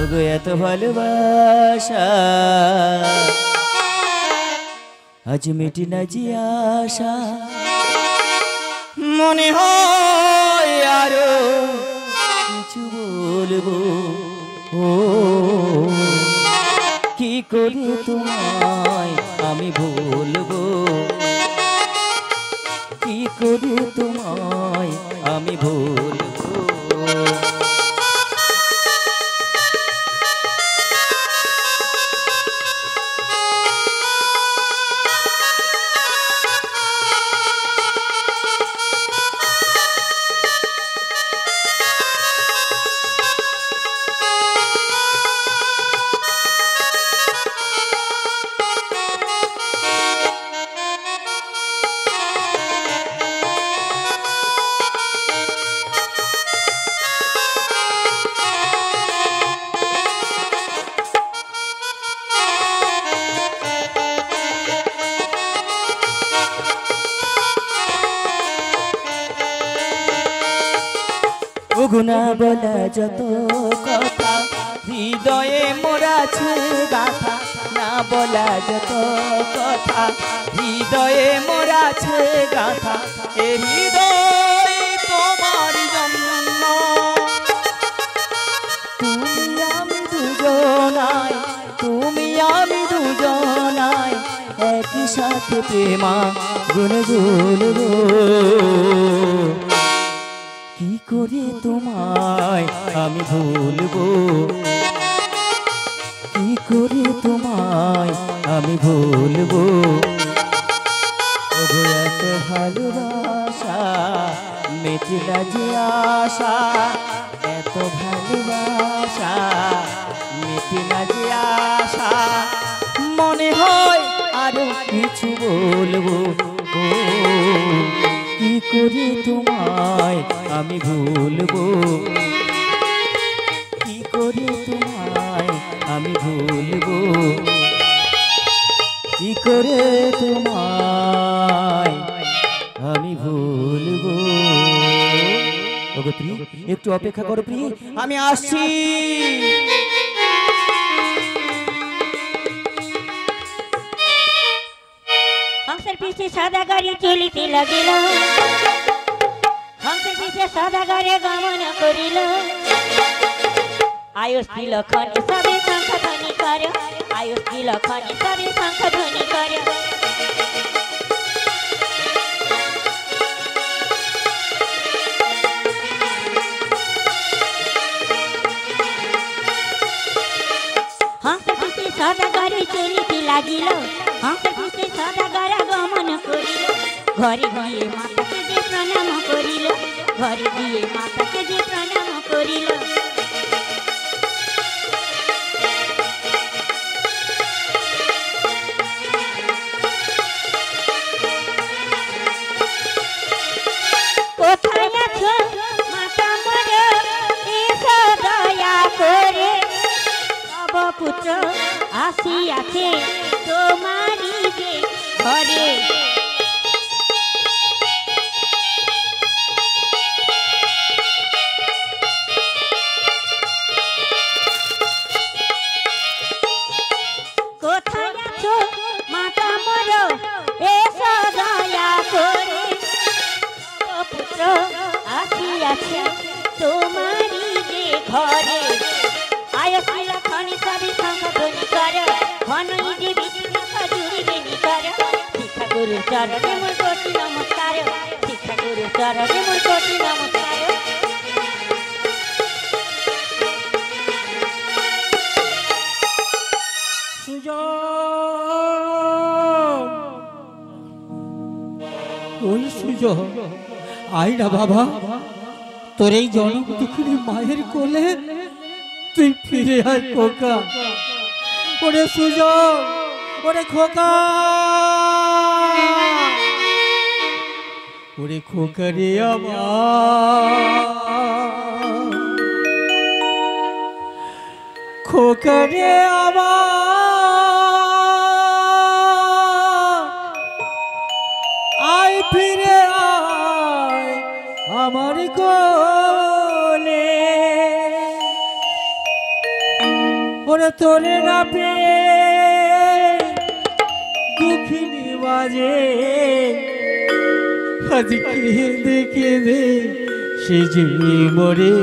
ওগো এত ভালোবাসা আজ মিটি না যে আশা মনে হয় আরো কিছু বলবো ও কি করে তোমায় আমি বলবো কি করে তোমায় আমি বলবো গুনা বলা যত কথা হৃদয়ে মোরাছে গাথা না বলা যত কথা হৃদয়ে মোরাছে গাথা এ হৃদয় তোমার জন্য তুমি আমি দুজনায় একই সাথে প্রেমা গুনে জ্বলবো কি করে তোমায় আমি ভুলবো কি করে তোমায় আমি ভুলবো ওগো এত ভালোবাসা মেটে না যে আশা এত ভালোবাসা মেটে না যে আশা মনে হয় আরো কিছু বলবো কি করে তোমায় আমি ভুলবো কি করে তোমায় আমি ভুলবো কি করে তোমায় আমি ভুলবো ওগো প্রিয় একটু অপেক্ষা করো প্রিয় আমি আসছি हंसर पीछे सादा गाड़ी चलिते लगिल हंसर पीछे सादा गाड़ी गमन करिल आयुष दिल खनि सबै शंख ध्वनि गर्यो आयुष दिल खनि सबै शंख ध्वनि गर्यो हंसर पीछे सादा गाड़ी चलिते लगिल हंसर पीछे सादा गाड़ा गमन करिल घरे गए माता के जे प्रणाम करिल घरे गए माता के जे प्रणाम करिल কোথায় আছো মাতা মোর এসো দয়া করে তব পুত্র আসিয়াছে তোমারি যে ঘরে কোথায় আছো মাতা মোর এসো দয়া করে পুত্র আসিয়াছে তোমারি যে ঘরে আয়সিল খনি সবই শঙ্খ ধ্বনি কর ঘনই যে বিশ্বনাথ জুড়িবে নিকর শিক্ষা গুরু চরণে মোর কোটি নমস্কার শিক্ষা গুরু চরণে মোর কোটি নমস্কার ওই সুযোগ আয় না বাবা তোর এই জনম দুঃখিনী মায়ের কোলে তুই ফিরে আয় খোকা ওরে সুযোগ ওরে খোকা ওরে খোকা রে আমার খোকা রে আমার আয় ফিরে আয় আমার কোলে ওরে তোরে না পেয়ে দুঃখিনী বাজে আজ কেঁদে কেঁদে সে যে মরে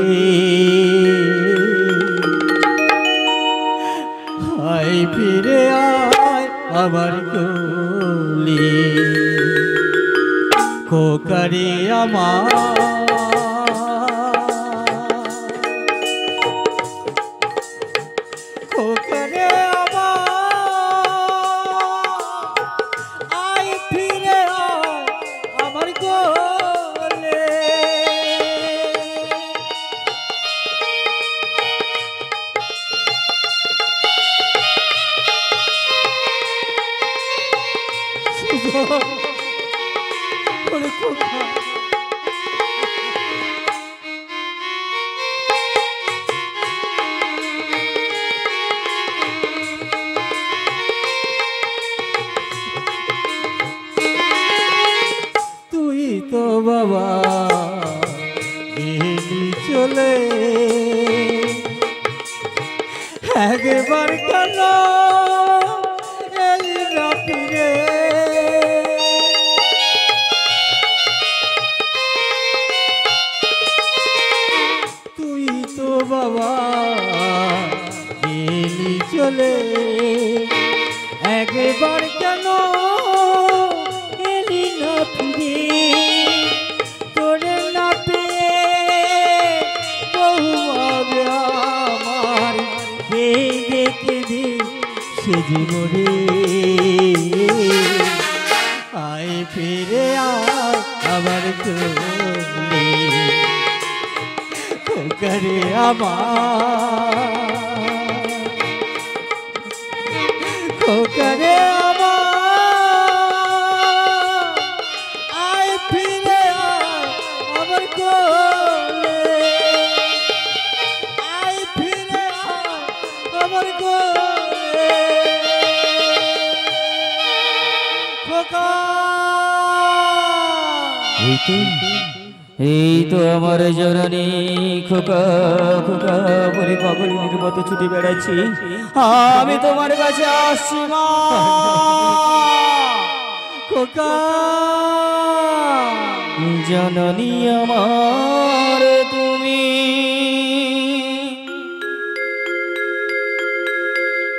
আয় ফিরে আয় আমার কোলে খোকারে আমার খোকারে আমার আয় ফিরে আয় আমার কোলে ওরে খোকা তুই তো বাবা এলি চলে একবার কেন এলি না ফিরে তুই তো বাবা এলি চলে একবার কেন এলি না ফিরে তোরে না পেয়ে বহু হবে আমার কেঁদে কেঁদে সে জীবনে আয় ফিরে আয় আমার কোলে খোকারে আমার খোকারে আমার আয় ফিরে আয় আমার কোলে আয় ফিরে আয় আমার কোলে খোকা এই তো আমার জননী খোকা খোকা বলে পাগলিনীর মতো ছুটে বেড়াচ্ছি আমি তোমার কাছে আসছি মা খোকা জননী আমার তুমি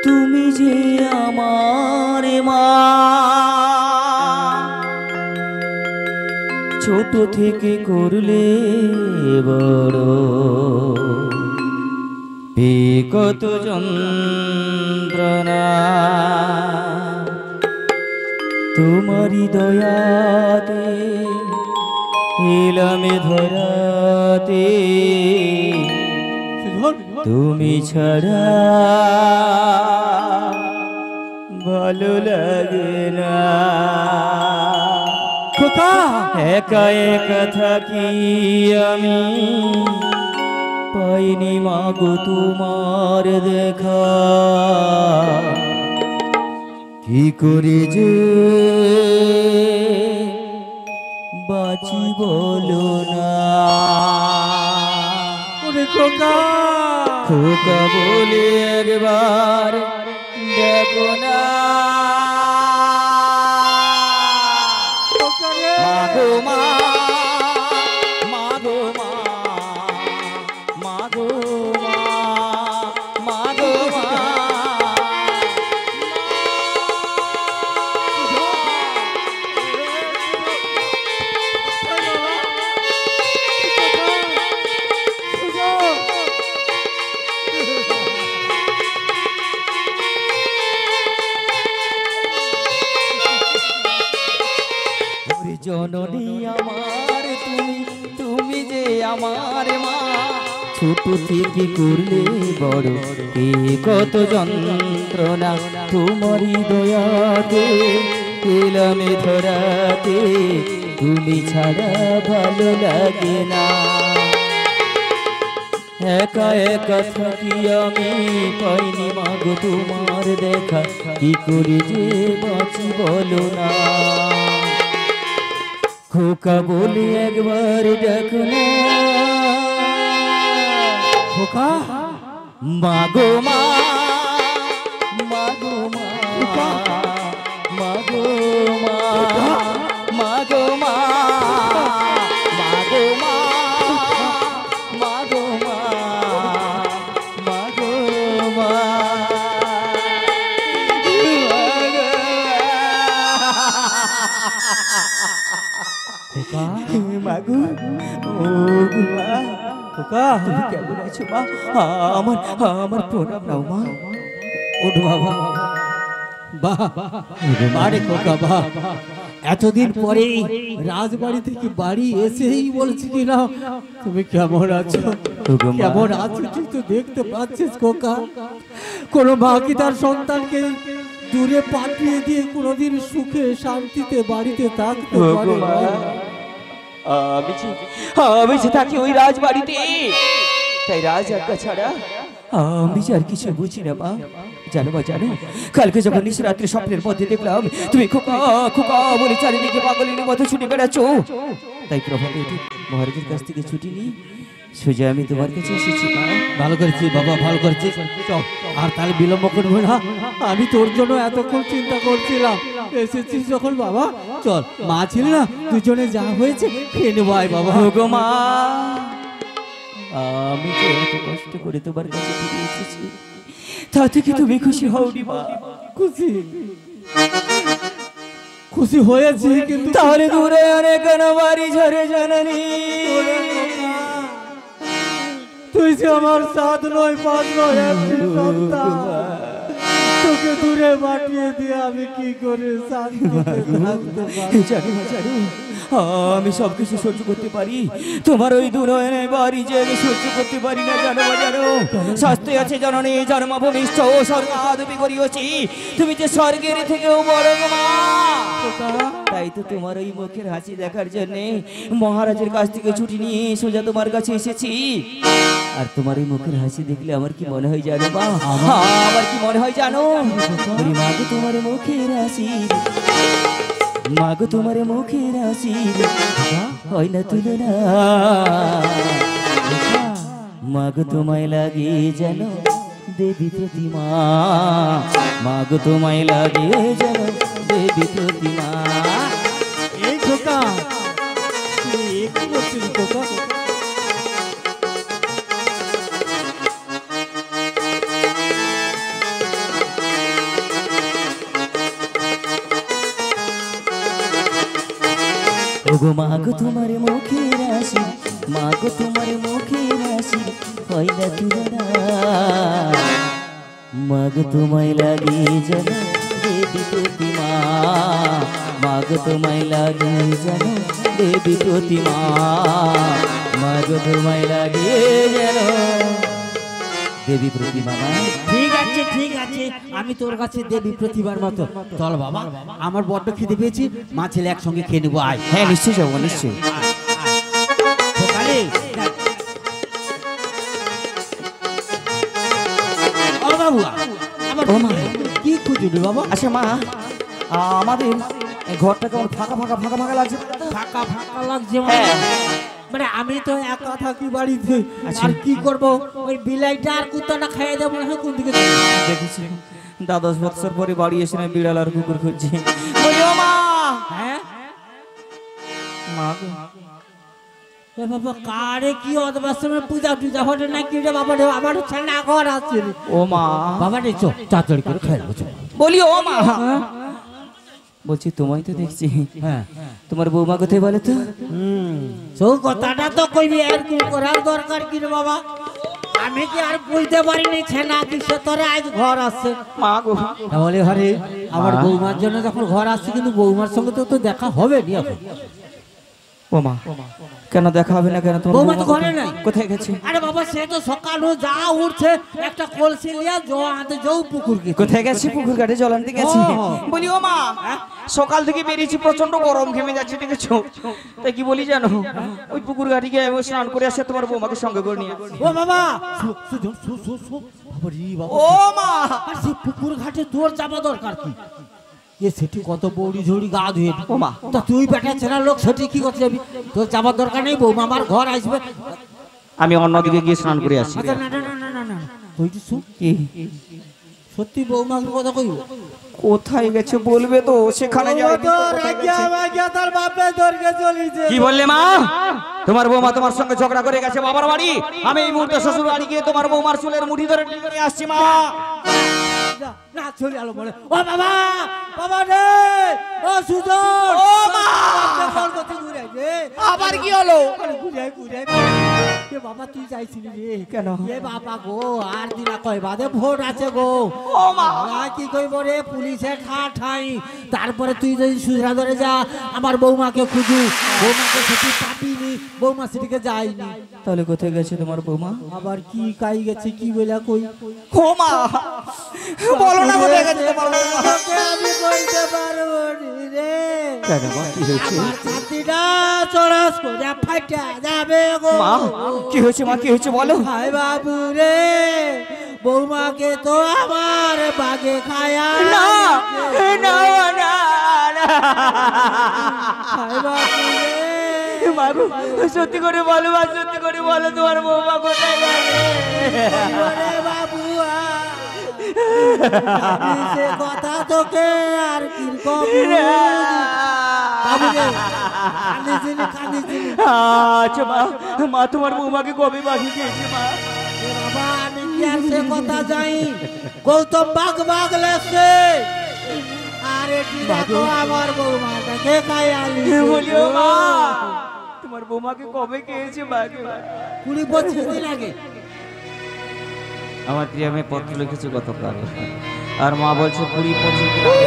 তুমি যে আমার মা ছোট থেকে করলে বড় এ কত যন্ত্রণা তোমারি দয়াতে এলামে ধরাতে তুমি ছাড়া ভালো লাগে না খোকা একা একা থাকি আমি পাইনি মাগো তোমার দেখা কি করে যে বাঁচি বলো না ওরে খোকা খোকা বলে একবার দেখো না খোকারে মাগো মা মাগো মা মাগো মা মাগো মা ওরে জননী আমার তুমি তুমি যে আমার মা ছোট থেকে করলে বড় এ কত যন্ত্রণা তোমারই দয়াতে এলামে ধরাতে তুমি ছাড়া ভালো লাগে না একা একা থাকি আমি পাইনি মাগো তোমার দেখা কি করে যে বাঁচি বলো না খোকা বলে একবার দেখো না খোকা মাগো মা মাগো মা মাগো মা মাগো মা মাগো মা মাগো মা খোকা মাগো ও মা খোকা তুমি কেমন আছো মা আমার আমার প্রণাম নাও মা ওঠ বাবা বাহ বারে খোকা বাহ এতদিন পরে রাজবাড়ি থেকে বাড়ি এসেই বলছিলি না তুমি কেমন আছো কেমন আছো তুই তো দেখতে পাচ্ছিস খোকা কোন মা কি তার সন্তানকে দূরে পাঠিয়ে দিয়ে কোনোদিন সুখে শান্তিতে বাড়িতে থাকতে পারে না? আমি যে থাকি ওই রাজবাড়িতে তাই রাজ আজ্ঞা ছাড়া আমি যে আর কিছু বুঝি না মা জানো মা জানো কালকে যখন নিশরাত্রি স্বপ্নের মধ্যে দেখলাম তুমি খোকা খোকা বলে চারিদিকে পাগলিনীর মতো ছুটে বেড়াচ্ছ তাই প্রভাতে উঠে মহারাজের কাছ থেকে ছুটি নিই সোজা আমি তোমার কাছে এসেছি মা ভালো করেছিস বাবা ভালো করেছিস চল আর তাহলে বিলম্ব করবো না আমি তোর জন্য এতক্ষণ চিন্তা করছিলাম এসেছিস যখন বাবা চল মা ছিল না দুজনে যা হয়েছে খেয়ে নেবো আয় বাবা গো মা আমি যে এত কষ্ট করে তোমার কাছে ফিরে এসেছি তাতে কি তুমি খুশি হওনি মা খুশি খুশি হয়েছি কিন্তু তাহলে দূরে অনেক কেন বাড়ি ঝরে জানানি তুই যে আমার 7 নয় 5 নয় একটি সন্তান তোকে দূরে পাঠিয়ে দিয়ে আমি কি করে শান্তিতে থাকতে পারি জানি মা জানি আমি সবকিছু সহ্য করতে পারি তোমার ওই দুনয়নের বাড়ি যে আমি সহ্য করতে পারি না জানো মা জানো শাস্ত্রে আছে জননী জন্মভূমিষ্ঠ স্বর্গাদপি করিয়াছি তুমি যে স্বর্গের থেকেও বড় গো মা তাই তো তোমার ওই মুখের হাসি দেখার জন্য মহারাজের কাছ থেকে ছুটি নিয়ে সোজা তোমার কাছে এসেছি আর তোমার এই মুখের হাসি দেখলে আমার কি মনে হয় জানো মা আমার কি মনে হয় জানো মা গো তোমার মুখের হাসি মাগো তোমার মুখের হাসি হয় না তুলনা মাগো তোমায় লাগে যেন দেবী প্রতিমা মাগো তোমায় লাগে যেন দেবী প্রতিমা এই খোকা তুই কি করছিস খোকা ওগো মাগো তোমার মুখের হাসি মাগো তোমার মুখের হাসি হয় না তুলনা মাগো তোমায় লাগে যেন দেবী প্রতিমা মাগো তোমায় লাগে যেন দেবী প্রতিমা মাগো তোমায় লাগে যেন দেবী প্রতিমা ঠিক আছে আমি তোর কাছে দেবী প্রতিবার মতো চল বাবা আমার বড্ড খিদে পেয়েছি মা ছেলে একসঙ্গে খেয়ে নেবো আয় হ্যাঁ নিশ্চয়ই যাবো নিশ্চয়ই সকালে ও বাবু আমার ও মা। কি খুঁজবি বাবা আচ্ছা মা আমাদের এই ঘরটা কেমন ফাঁকা ফাঁকা ফাঁকা ফাঁকা লাগছে ফাঁকা ফাঁকা লাগছে হ্যাঁ। মানে আমি তো একা থাকি বাড়িতে আচ্ছা। আর কি করব ওই বিলাইটা আর কুত্তাটা খাইয়ে দেবো না কোন দিকে দেখেছি 10 বছর পরে বাড়ি এসে না বিড়াল আর কুকুর খুঁজছে বলিও মা হ্যাঁ মা গো। এ বাবা কারে কি অদবাসনে পূজা টুজা হলে না কি রে বাবা রে আমার ছানা ঘর আছে রে। ও মা বাবা রে চো তাড়াতাড়ি করে খাই বসো বলি ও মা বলছি তোমায় তো দেখছি হ্যাঁ তোমার বৌমা কোথায় বলে তো সো কথাটা তো কইবি আর কি করার দরকার কি রে বাবা আমি কি আর বুঝতে পারিনি ছানা কিসে তোরে আজ ঘর আছে মা গো তাহলে হরে আমার বৌমার জন্য যখন ঘর আসছে কিন্তু বৌমার সঙ্গে তো দেখা হবে নি এখন ও মা কেন দেখা হবে না কেন তোমার বৌমা তো বৌমা ঘরে নাই। কোথায় গেছে আরে বাবা সে তো সকালে যা উঠছে একটা কলসি লিয়া হাতে যাও পুকুর কি কোথায় গেছে পুকুর ঘাটে জল আনতে গেছে ও। বলি ও মা সকাল থেকে বেরিয়েছি প্রচন্ড গরম ঘেমে যাচ্ছে দেখেছো তাই কি বলি জানো ওই পুকুর ঘাটে গিয়ে আমি স্নান করে আসে তোমার বৌমাকে সঙ্গে করে নিয়ে আসছি। ও বাবা সুজন সু বাবা রে বাবা ও মা আর সেই পুকুর ঘাটে তোর যাওয়া দরকার কি এ সেটি কত বৌড়ি ঝুড়ি গা ধুয়ে ও মা তা তুই বেটা ছেনার লোক সেটি কি করতে যাবি তোর যাবার দরকার নেই বৌমা আমার ঘর আসবে আমি অন্যদিকে গিয়ে স্নান করে আসি আচ্ছা না না না না না না তুই তো শুন কি সত্যি বৌমাকে কথা কইব? কোথায় গেছে বলবে তো, সেখানে যাই। তার বাপে ধরকে চলিছে। কি বললে মা? তোমার বৌমা তোমার সঙ্গে ঝগড়া করে গেছে বাবার বাড়ি। আমি এই মুহূর্তে শ্বশুর বাড়ি গিয়ে তোমার বৌমার চুলের মুঠি ধরে নিয়ে আসছি মা। না চলে আলো বলে, ও বাবা, বাবা রে, ও সুজন, ও মা! আবার কি হলো? বাবা তুই চাইছিলি রে কেন? এ বাবা গো, আর দিনা কয় বাদে ভোট আছে গো। ও মা! কি কইব রে, পুলিশে ঠাই। তারপরে তুই যদি সুজরা ধরে যা, আমার বৌমাকে খুঁজু। বৌমাকে সেটি পাবিনি, বৌমা সেটিকে যায়নি। তাহলে কোথায় গেছে তোমার বৌমা? আবার কি কাই গেছে কি বলে কই? ও মা, বলো না কোথায় গেছে তোমার বৌমা? আমি কইতে পারবো রে। কেন মা, কি হয়েছে? আমার ছাতিটা চড়াস করে ফাটা যাবে গো। মা, কি হয়েছে মা, কি হয়েছে বলো? হাই বাবু রে, বৌমাকে তো আমার বাগে খায়া না না না না। হাই বাবু রে, মা গো, সত্যি করে বলো মা, সত্যি করে বলো তোমার বৌমা কোথায় গেছে? ওরে বাবুয়া, আমি সে কথা তোকে আর কি কব? বাবু রে, কান্দিছিলি। আচ্ছা মা, মা তোমার বৌমাকে কবে বাকি খেয়েছে মা? এ বাবা, আমি কি আর সে কথা যাই? গৌতম বাঘ বাঘ লেছে, আর এটি দেখো আমার বৌমাটাকে খাইয়ালি। বলিও মা, তোমার বৌমাকে কবে খেয়েছে বাকি? 20-25 দিন আগে। আমার প্রিয়ামে পত্র লিখেছে গতকাল, আর মা বলছে 20-25 দিন আগে।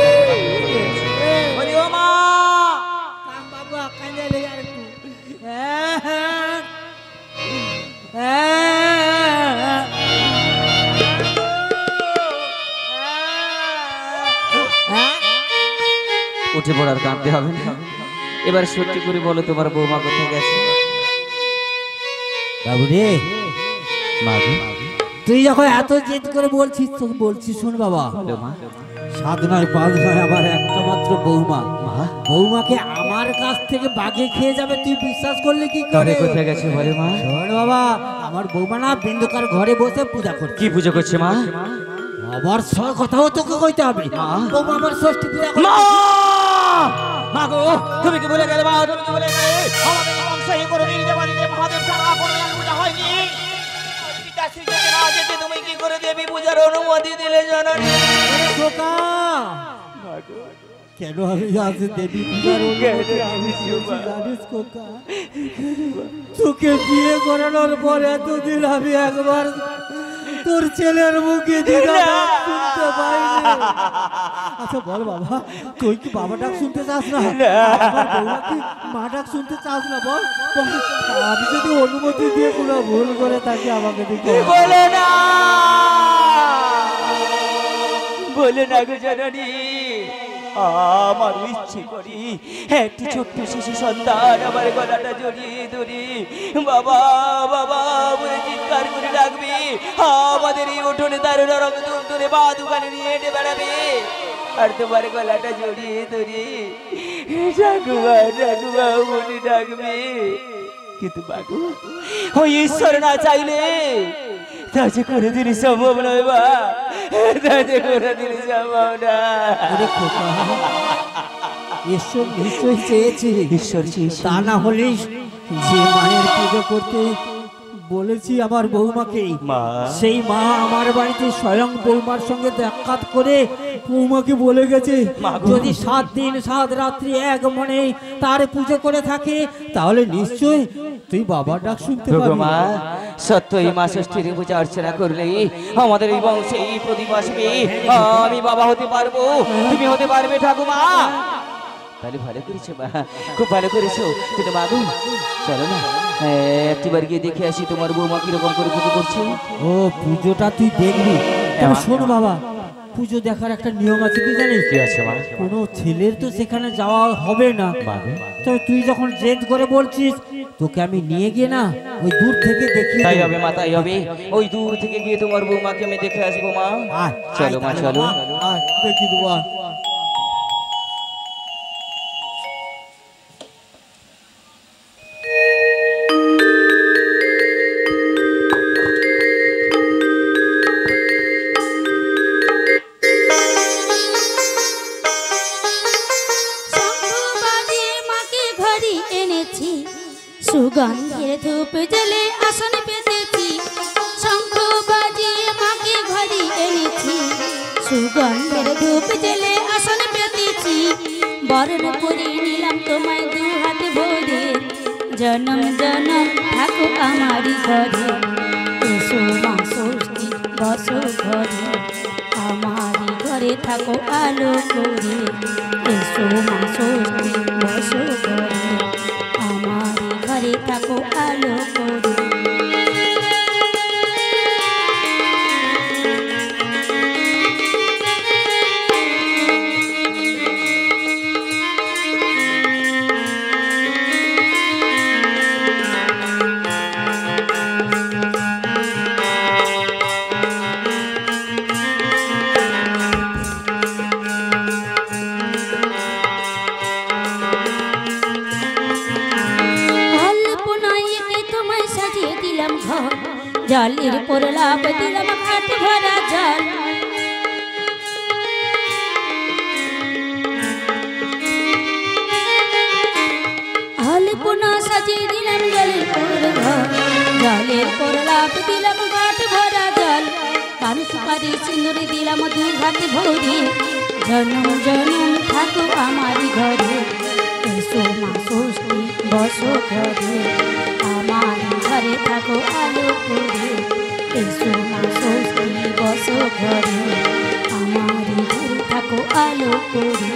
বলিও মা, কাম বাবু কাইয়ালি আর একটু। উঠে পড়ার কাঁদতে হবে না। এবার সত্যি করে বলো তোমার বৌমা কোথায় গেছে? বাবু রে, মা গো, তুই যখন এত জেদ করে বলছিস, তো বলছি শোন বাবা। বলো মা। 7 নয় 5 নয়, আবার একটা মাত্র বৌমা। বৌমাকে আমার কাছ থেকে বাগে খেয়ে যাবে, তুই বিশ্বাস করলে কি করে? কোথায় গেছে বলে মা? শোন বাবা, আমার বৌমা না বিন্দুকার ঘরে বসে পূজা করছে। কি পুজো করছে মা? আবার সব কথাও তোকে কইতে হবে। বৌমা আমার ষষ্ঠী পূজা করে। মা! মা গো, তুমি কি বলে গেলে মা? তুমি কি বলে গেলে? আমাদের বংশে কোনোদিন যে বাড়িতে মহাদেব ছাড়া কোনো এক পূজা হয়নি। পিতাশ্রী যেতে না যেতে তুমি কি করে দেবী পূজার অনুমতি দিলে জননী? আরে খোকা, কেন আমি আজ দেবী পূজার অনুমতি দিয়েছি জানিস খোকা? তোকে বিয়ে করানোর পর এতদিন আমি একবার তোর ছেলের মুখে দিদা শুনতে পাইনি। আচ্ছা বল বাবা, তুই কি বাবা ডাক শুনতে চাস না? আমার বৌমা কি মা ডাক শুনতে চাস না? বল, আমি যদি অনুমতি দিয়ে কোনো ভুল করে থাকি আমাকে দিকে বলে না, বলে না গো জননী। আমার ইচ্ছে করি একটি ছোট্ট শিশু সন্তান আমার গলাটা জড়িয়ে ধরি বাবা বাবা বলে চিৎকার করে ডাকবি। আমাদের এই উঠোনে তার নরম দুধ ধরে বা দোকানে নিয়ে হেঁটে বেড়াবে, আর তোমার গলাটা জড়িয়ে ধরি ডাকুবা ডাকুবা বলে ডাকবি। কিন্তু বাবু, ওই ঈশ্বর না চাইলে তা যে কোনোদিনই সম্ভব নয় বা, তা যে কোনোদিনই সম্ভব না। ঈশ্বর নিশ্চয়ই চেয়েছে, ঈশ্বর চেয়েছে। তা না হলে যে মায়ের পুজো করতে বলেছি আমার বৌমাকে, মা, সেই মা আমার বাড়িতে স্বয়ং বৌমার সঙ্গে সাক্ষাৎ করে বৌমাকে বলে গেছে, যদি 7 দিন 7 রাত্রি এক মনে তার পুজো করে থাকে তাহলে নিশ্চয় তুই বাবার ডাক শুনতে পাবি। মা, সত্য এই মা ষষ্ঠীর পূজা অর্চনা করলে আমাদের এই বংশে এই প্রদীপ আসবে। আমি বাবা হতে পারবো, তুমি হতে পারবে ঠাকুমা। তাহলে ভালো করেছো মা, খুব ভালো করেছো। কিন্তু বাবু চলো না একটিবার গিয়ে দেখে আসি তোমার বৌমা কিরকম করে পুজো করছে। ও পুজোটা তুই দেখবি? তবে শোন বাবা, পুজো দেখার একটা নিয়ম আছে, কি জানিস? কি আছে মা? কোনো ছেলের তো সেখানে যাওয়া হবে না। তবে তুই যখন জেদ করে বলছিস, তোকে আমি নিয়ে গিয়ে না ওই দূর থেকে দেখি। তাই হবে মা, তাই হবে। ওই দূর থেকে গিয়ে তোমার বৌমাকে আমি দেখে আসবো মা। চলো মা, চলো। দেখি দেবো। সুগন্ধের ধূপ জ্বলে আসন পেতেছি, শঙ্খ বাজিয়ে মাকে ঘরে এনেছি। সুগন্ধের ধূপ জ্বলে আসন পেতেছি, বরণ করে নিলাম তোমায় দু হাত ভরে। জনম জনম থাকো আমারই ঘরে, এসো মা ষষ্ঠী বসো ঘরে। আমারই ঘরে থাকো আলো করে, এসো মা ষষ্ঠী বসো ঘরে। আমারই ঘরে থাকো আলো করে। জলের পরলাপ দিলাম ঘাট ভরা জল, আলপনা সাজিয়ে দিলাম জলের পরঘর। জলের পরলাপ দিলাম ঘাট ভরা জল, পান সুপারি সিঁদুর দিলাম দু হাত ভরে। জনম জনম থাকো আমারই ঘরে, এসো মা ষষ্ঠী বসো ঘরে। আমারই ঘরে থাকো আলো করে, এসো মা ষষ্ঠী বসো ঘরে। আমারই ঘরে থাকো আলো করে।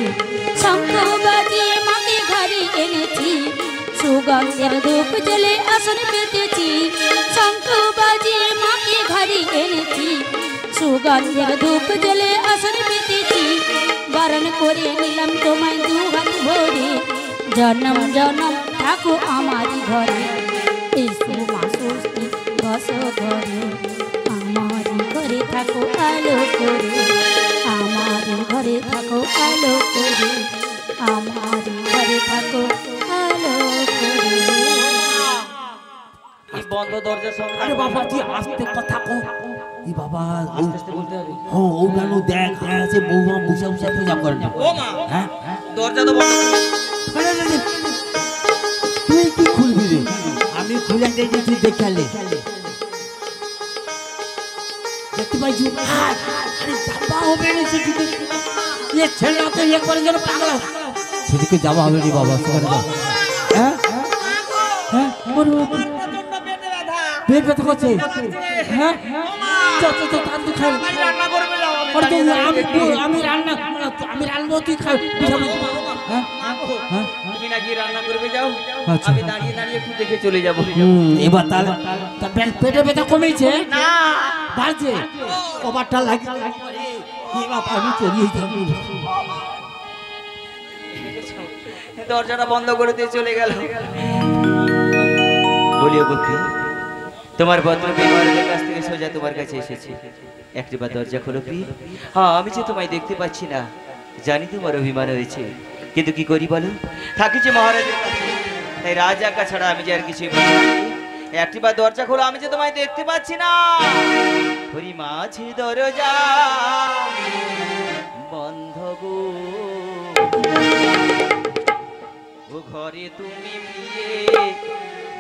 শঙ্খ বাজিয়ে মাকে ঘরে এনেছি, সুগন্ধের ধূপ জ্বলে আসন পেতেছি। শঙ্খ বাজিয়ে মাকে ঘরে এনেছি, সুগন্ধের ধূপ জ্বলে আসন পেতেছি। বরণ করে নিলাম তোমায় দু হাত ভরে। জনম জনম থাকো আমারই ঘরে, এসো মা ষষ্ঠী বসো ঘরে। আমারই ঘরে থাকো আলো করে, আমারই ঘরে থাকো আলো করে। আমারই ঘরে থাকো আলো করে। এই বন্ধ দরজার সামনে আরে বাবা তুই আস্তে কথা কো। এই বাবা আস্তে আস্তে বলতে হবে। হ্যাঁ ও গানো দেখ আছে বৌমা বসে বসে পূজা করে না। ও মা, হ্যাঁ দরজা তো বন্ধ। আরে, আরে, আরে, তুই কি খুলবি রে? আমি খুলে দিয়েছি তুই দেখালে দেখতে পাইছি। আরে যাবা হবে না সেদিকে, এ ছেলে তো একবারে যেন পাগলা। সেদিকে যাওয়া হবে না বাবা, সেখানে যাও। হ্যাঁ হ্যাঁ পেট ব্যথা করছে। হ্যাঁ তাড়াতাড়ি খাই। আমি রান্না তুই খাই। তুমি নাকি রান্না করবে যাও, আচ্ছা। আমি দাঁড়িয়ে দাঁড়িয়ে একটু দেখে চলে যাবো। এবার তাহলে পেটে ব্যথা কমেছে না বাজে কবারটা লাগে। এবার আমি চলিয়ে যাবো। দরজাটা বন্ধ করে দিয়ে চলে গেল। বলিও গোপী, তোমার ভদ্র বিমানের কাছ থেকে সোজা তোমার কাছে এসেছি। একটিবার দরজা খোলো প্রিয়। হ্যাঁ, আমি যে তোমায় দেখতে পাচ্ছি না, জানি তোমার অভিমান হয়েছে, কিন্তু কি করি বলো, থাকি যে মহারাজের কাছে, তাই রাজাকা ছাড়া আমি যে আর কিছুই বলি না। একটিবার দরজা খোলো, আমি যে তোমায় দেখতে পাচ্ছি না। হরি মাঝে দরজা বন্ধ গো, ও ঘরে তুমি প্রিয়ে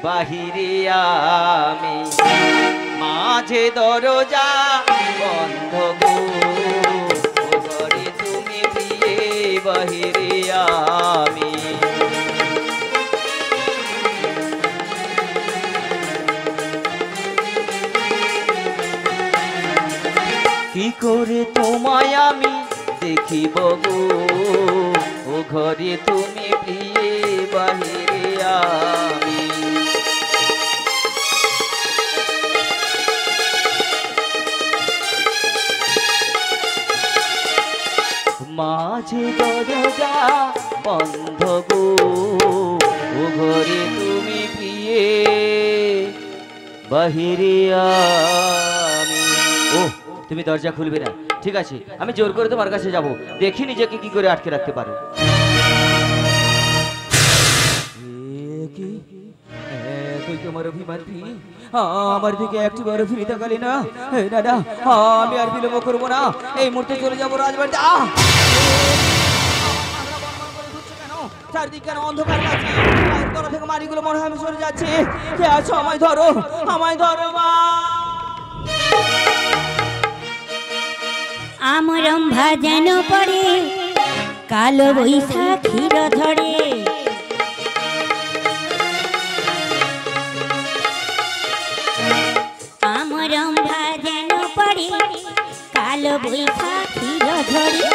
বাহিরে আমি, মাঝে দরজা বন্ধ গো, ও ঘরে তুমি প্রিয়ে বাহিরে আমি। কি করে তোমায় আমি দেখিব গো, ও ঘরে তুমি প্রিয়ে বাহিরে আমি। মাঝে দরজা বন্ধ গো, ও ঘরে তুমি প্রিয়ে বাহিরে আমি। ও তুমি দরজা খুলবে না, ঠিক আছে, আমি জোর করে তোমার কাছে যাব, দেখি নিজেকে কি করে আটকে রাখতে পারো। তোমার অভিমান আমার দিকে একটু বড় ফিরে তাকালি না দাদা, আমি আর বিলম্ব করবো না, এই মুহূর্তে চলে যাবো রাজবাড়িতে। চারদিকে কেন অন্ধকার আছে পায়ের তলা থেকে মাড়িগুলো মনে হয় আমি সরে যাচ্ছে কে আছো আমায় ধরো মা আমরম্ভা যেন পড়ে কালো বৈশাখীর ঝড়ে আমরম্ভা যেন পড়ে কালো বৈশাখীর ঝড়ে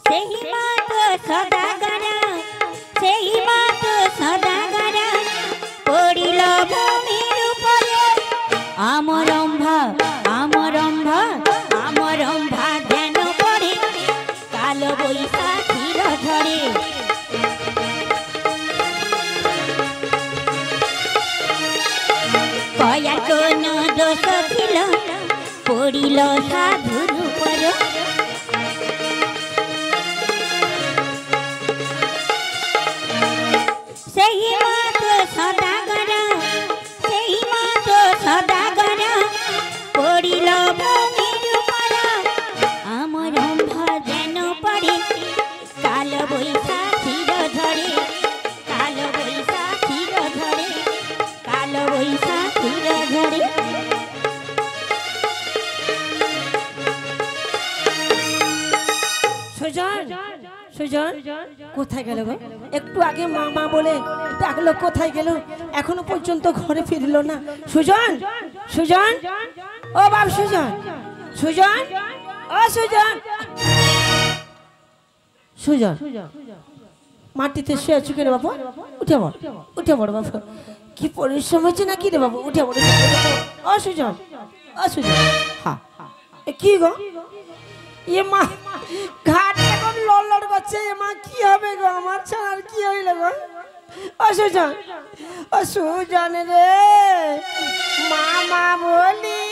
সেই মাত সদাগরা সেই মাত সদাগরা পড়িল ভূমির উপরে আমরম্ভা আমরম্ভা আমরম্ভা যেন পড়ে কালো বৈশাখীর ঝড়ে কয়ার কোন দোষ ছিল পড়িল সাধুর উপর সেই মাত সদাগরা সেই মাত সদাগরা পড়িল ভূমির উপর আমরম্ভা যেন পড়ে কালো বৈশাখীর ঝড়ে কালো বৈশাখীর ঝড়ে কালো বৈশাখীর ঝড়ে সুজন সুজন কোথায় গেল গো? একটু আগে মামা বলে ডাকলো, কোথায় গেল? এখনো পর্যন্ত ঘরে ফিরলো না। সুজন সুজন ও বাপ সুজন সুজন ও সুজন সুজন মাটিতে শুয়ে আছো কে রে বাবা? উঠে পড় বাবা। কি পরিশ্রম হচ্ছে না কি রে বাবা? উঠে পড় ও সুজন ও সুজন। হ্যাঁ কি গো? এ মা ঘাট এখন লড়লড় করছে। এ মা কি হবে গো? আমার ছাড়ার কি হইল গো? অসুজন অসুজন রে মামা বলি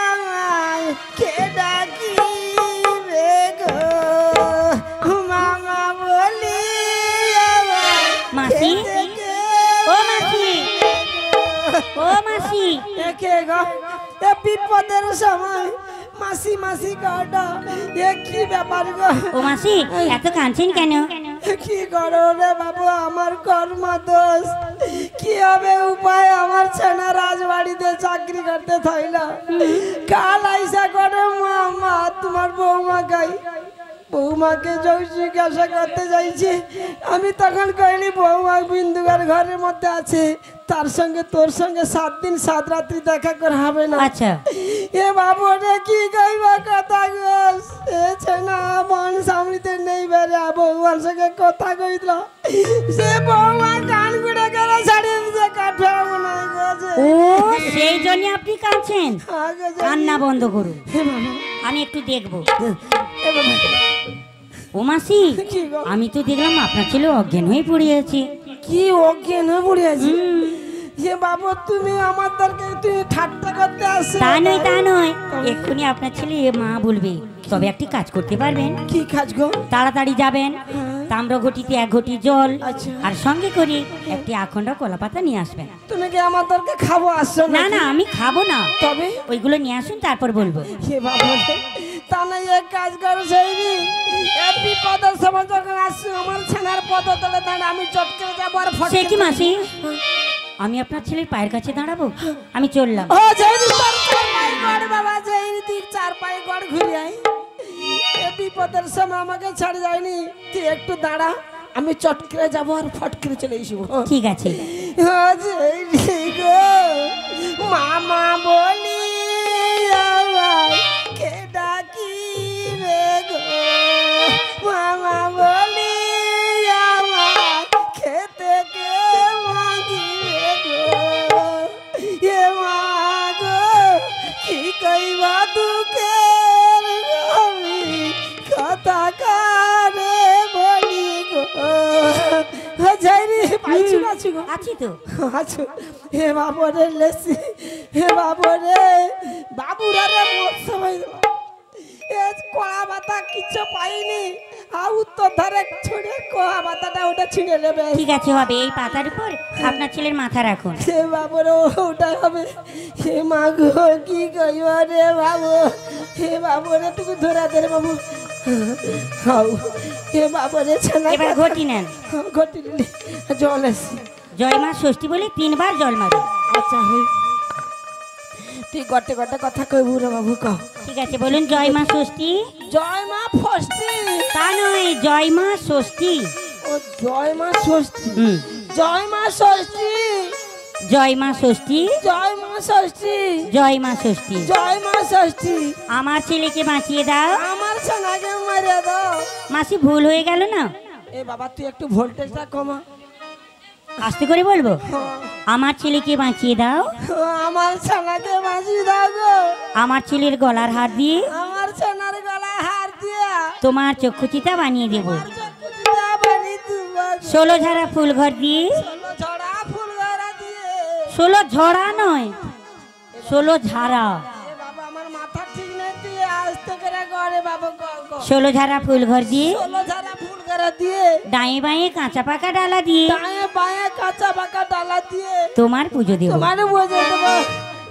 আমায় কে ডাকি রে গো? মামা বলি আমায় মাসি ও মাসি ও মাসি কে গো? এ বিপদের সময় মাসি মাসি গাডা এ কি ব্যাপার গো? ও মাসি এত কাঁদছেন কেন? কি করো রে বাবু, আমার কর্ম দোষ। কি হবে উপায়? আমার ছেনা রাজবাড়িতে চাকরি করতে থাইল। কাল আইসা করে মা তোমার বৌমা গাই বৌমাকে যখন জিজ্ঞাসা করতে যাইছি আমি তখন কইলি বৌমা বিন্দুগার ঘরের মধ্যে আছে, তার সঙ্গে তোর সঙ্গে 7 দিন 7 রাত্রি দেখা করে হবে না। আচ্ছা এ বাবু রে কি কইবা কথা গো? এ ছেনা মন সামলিতে নেই বেরে বৌমার সঙ্গে কথা কইল। সে বৌমা কান গুড়ে গেলে ছাড়িয়ে দিতে কাঠে মনে গেছে। ও সেই জন্য আপনি কাঁদছেন? কান্না বন্ধ করুন, আমি একটু দেখবো। ও মাসি আমি তো দেখলাম আপনার ছেলে অজ্ঞান হয়ে পড়ে আছে। কি অজ্ঞান হয়ে পড়ে আছি? যে বাবু তুমি আমাদেরকে তুমি ঠাট্টা করতে আসছো? তা নয় এক্ষুনি আপনার ছেলে মা বলবে। তবে একটি কাজ করতে পারবেন? কি কাজ গো? তাড়াতাড়ি যাবেন, তাম্র ঘটিতে 1 ঘটি জল আচ্ছা। আর সঙ্গে করে একটি আখন্ড কলা পাতা নিয়ে আসবেন। তুমি কি আমাদেরকে খাবো আসছো? না না আমি খাবো না, তবে ওইগুলো নিয়ে আসুন তারপর বলবো। হে বাবু তা না এক কাজ করো সেই বিপদের সময় যখন আসছো আমার ছানার পদ তলে দাঁড়া আমি চটকে যাবো আর সে কি মাসি, আমি আপনার ছেলের পায়ের কাছে দাঁড়াবো? আমি চললাম। ও জয়নি তোর 4 পায়ে গড় বাবা, জয়নি তুই 4 পায়ে গড় ঘুরে আয়। এ বিপদের সময় আমাকে ছাড় যায়নি, তুই একটু দাঁড়া, আমি চটকে যাবো আর ফট করে চলে আসবো। ঠিক আছে। ও জয়নি গো মামা বলি আমায় কে ডাকি রে গো? মামা বলি আমায় খেতে কে মাগি রে গো? এ মা গো কি কইবা দুঃখের আমি কথা কারে বলি গো? যাইনি পাইছু আছি গো? আছি তো। আছো হে বাবরে লেসি হে বাবরে বাবুরা রে মোট সময় এ কোয়া বাতা কিছু পাইনি আউ তো ধরে ছুড়ে কোয়া বাতাটা ওটা ছিঁড়ে নেবে। ঠিক আছে হবে, এই পাতার উপর আপনার ছেলের মাথা রাখুন। হে বাবরে ওটা হবে। হে মা গো কি কইবা রে বাবু, হে বাবু রে তুই ধরা দে রে বাবু হাউ হে বাবু রে ছানা এবার ঘটি নেন। ঘটি নিলি জল আসি জয় মা ষষ্ঠী বলে 3 বার জল মারো। আচ্ছা হই তুই গটে গটে কথা কইবু রে বাবু কহ ঠিক আছে বলুন জয় মা ষষ্ঠী। জয় মা ষষ্ঠী তা নয় জয় মা ষষ্ঠী। ও জয় মা ষষ্ঠী জয় মা ষষ্ঠী জয় মা ষষ্ঠী। জয় মা ষষ্ঠী জয় মা ষষ্ঠী। জয় মা ষষ্ঠী আমার ছেলেকে বাঁচিয়ে দাও। আমার ছানাকে মারিয়া দাও মাসি ভুল হয়ে গেল না? এ বাবা তুই একটু ভোল্টেজটা কমা আস্তে করে বলবো। আমার ছেলেকে বাঁচিয়ে দাও। আমার ছানাকে বাঁচিয়ে দাও গো আমার ছেলের গলার হার দিয়ে আমার ছানার গলা হার দিয়া তোমার চক্ষুচিতা বানিয়ে দেব। চক্ষুটা বানিয়ে দিবা গো। 16 ঝাড়া ফুল ঘর দিয়ে। ষোলো ছড়া ফুল গড়া দিয়ে 16 ঝরা নয় 16 ঝাড়া। এ বাবা আমার মাথা ঠিক নেই তুই আস্তে করে গড়ে বাবা গো 16 ঝাড়া ফুল ঘর দিয়ে। ষোলো ছড়া ফুল গড়া দিয়ে ডাঁয়ে বাঁয়ে কাঁচা পাকা ডালা দিয়ে দায়ে বায়ে কাঁচা পাকা ডালা দিয়ে তোমার পুজো দেব। তোমার বুঝে দেবো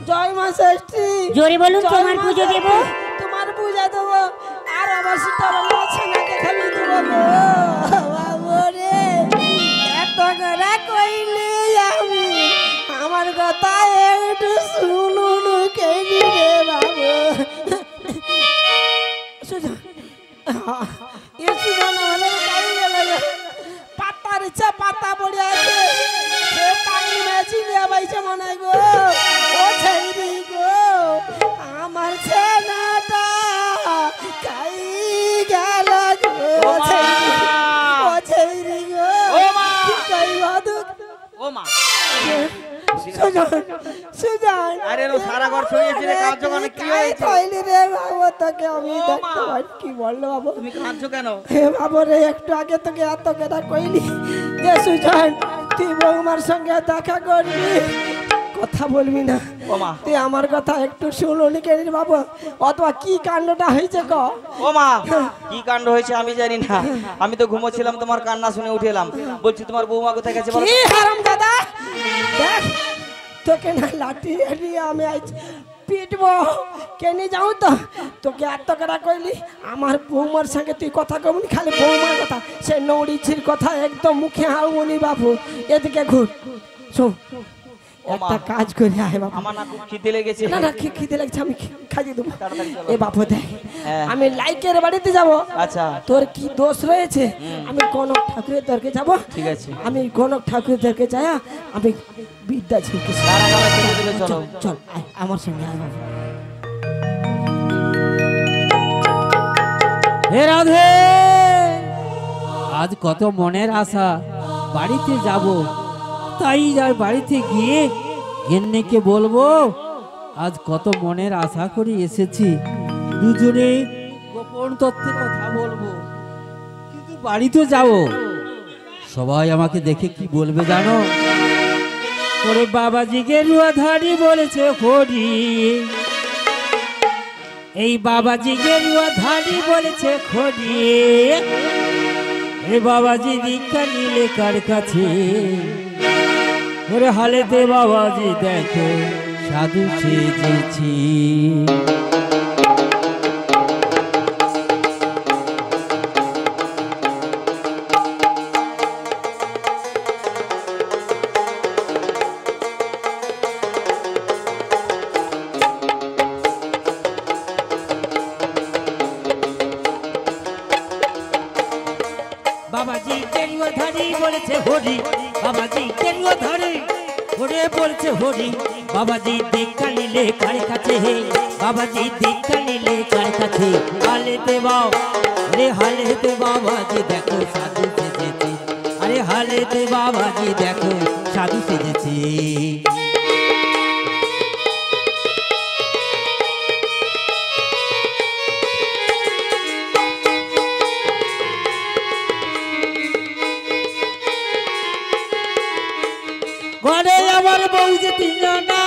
জয় মা ষষ্ঠী জোরে বলুন জয় তোমার মা পুজো দেব। তোমার পূজা দেবো আর অবশ্যই তোর ছানাকে খালি দেবো গো বাবু রে এত করে কইলি আমি আমার কথা একটু শুনুন কেনি রে বাবু সুজন এ সুজন হলে কাই গেল পাতার ইচ্ছা পাতা পড়ে আছে সে পানি মেছি নিয়ে বাইছে মনে হয় গো ও ছেড়ি গো আমার ছেলেটা কাই গেল গো ও ছেড়ি গো কি কইব দুঃখ ও মা সুজন সুজন আরে নো সারা ঘর ছড়িয়েছে রে কাজ জোগানে কি হয়েছে কইলি রে বাবু তোকে আমি দেখতে পাই কি বললো বাবু তুমি কাঁদছো কেন হে বাবু রে একটু আগে তোকে এত কথা কইলি যে সুজন তুই বৌমার সঙ্গে দেখা করবি কথা বলবি না ও মা তুই আমার কথা একটু শুনুনি কেন বাবু অথবা কি কাণ্ডটা হয়েছে ক ও মা কি কাণ্ড হয়েছে আমি জানি না আমি তো ঘুমোচ্ছিলাম তোমার কান্না শুনে উঠে এলাম বলছি তোমার বৌমা কোথায় গেছে বলো কি হারাম দাদা দেখ তোকে না লাঠি এড়িয়ে আমি আজ পিটবো কেনে যাও তো তোকে এত কথা কইলি আমার বৌমার সঙ্গে তুই কথা কমনি খালি বৌমার কথা সে নৌড়িছির কথা একদম মুখে হাউনি বাবু এদিকে ঘুর শোন একটা কাজ করে আয় বাবু আমার না খুব খিদে লেগেছে না না খিদে লাগছে আমি খাইয়ে দেবো তাড়াতাড়ি চলো। এ বাবু দেখ হ্যাঁ। আমি লাইকের বাড়িতে যাব আচ্ছা তোর কি দোষ রয়েছে আমি কনক ঠাকুরের দরকে যাব ঠিক আছে আমি কনক ঠাকুরের দরকে যাই আমি বিদ্যা ঝিলকে সারা গালা ছেড়ে দিলে চলো চল আয়, আমার সঙ্গে আয় বাবু হে রাধে আজ কত মনের আশা বাড়িতে যাব তাই যাই বাড়িতে গিয়ে গেন্নেকে বলবো আজ কত মনের আশা করে এসেছি দুজনে গোপন তথ্যে কথা বলবো কিন্তু বাড়িতে যাব সবাই আমাকে দেখে কি বলবে জানো ওরে বাবাজি গেরুয়া ধারি বলেছে হরি এই বাবাজি গেরুয়া ধারি বলেছে খড়ি এ বাবাজি দীক্ষা নিলে কার কাছে ওরে হালেতে বাবাজি দেখো সাধু সেজেছি বাবাজি কেরুয়া ধারি বলেছে হরি বাবাজি কেরুয়া ধারি ওরে বলছে হরি বাবাজি দীক্ষা নিলে কার কাছে হে বাবাজি দীক্ষা নিলে কার কাছে হালেতে বাও রে হালেতে বাবাজি দেখো সাধু সেজেছে আরে হালেতে বাবাজি দেখো সাধু সেজেছে ঘরে আমার বউ যে তিনজনা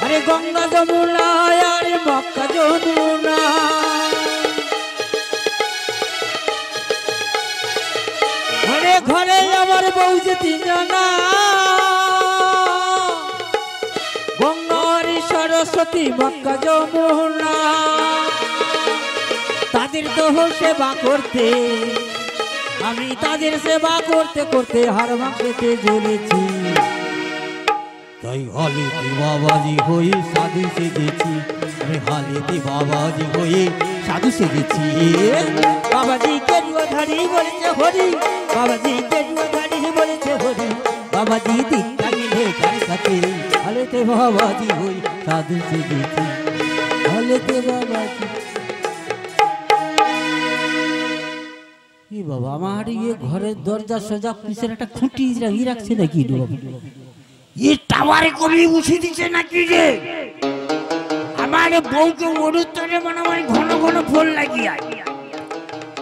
আরে গঙ্গা যমুনা আরে মক্কা যমুনা ঘরে ঘরে আমার বউ যে তিনজনা গঙ্গার সরস্বতী মক্কা যমুনা তাদের তো সেবা করতে আমি তাদের সেবা করতে করতে হার মাংসেতে জ্বলেছি তাই হালেতে বাবাজি হয়ে সাধু সেজেছি আমি হালেতে বাবাজি হয়ে সাধু সেজেছি বাবাজি কেরুয়াধারী বলেছে হরি বাবাজি কেরুয়াধারী বলেছে হরি বাবাজি দীক্ষা নিলে কার কাছে হালেতে বাবাজি হয়ে সাধু সেজেছি হালেতে বাবাজি কি বাবা আমার ইয়ে ঘরের দরজা সোজা কিসের একটা খুঁটি ই রাখছে নাকি বাবা টাওয়ারে কবি বসে দিচ্ছে নাকি রে আমার বউকে অনুত্তরে মনে হয় ঘন ঘন ফোন লাগিয়া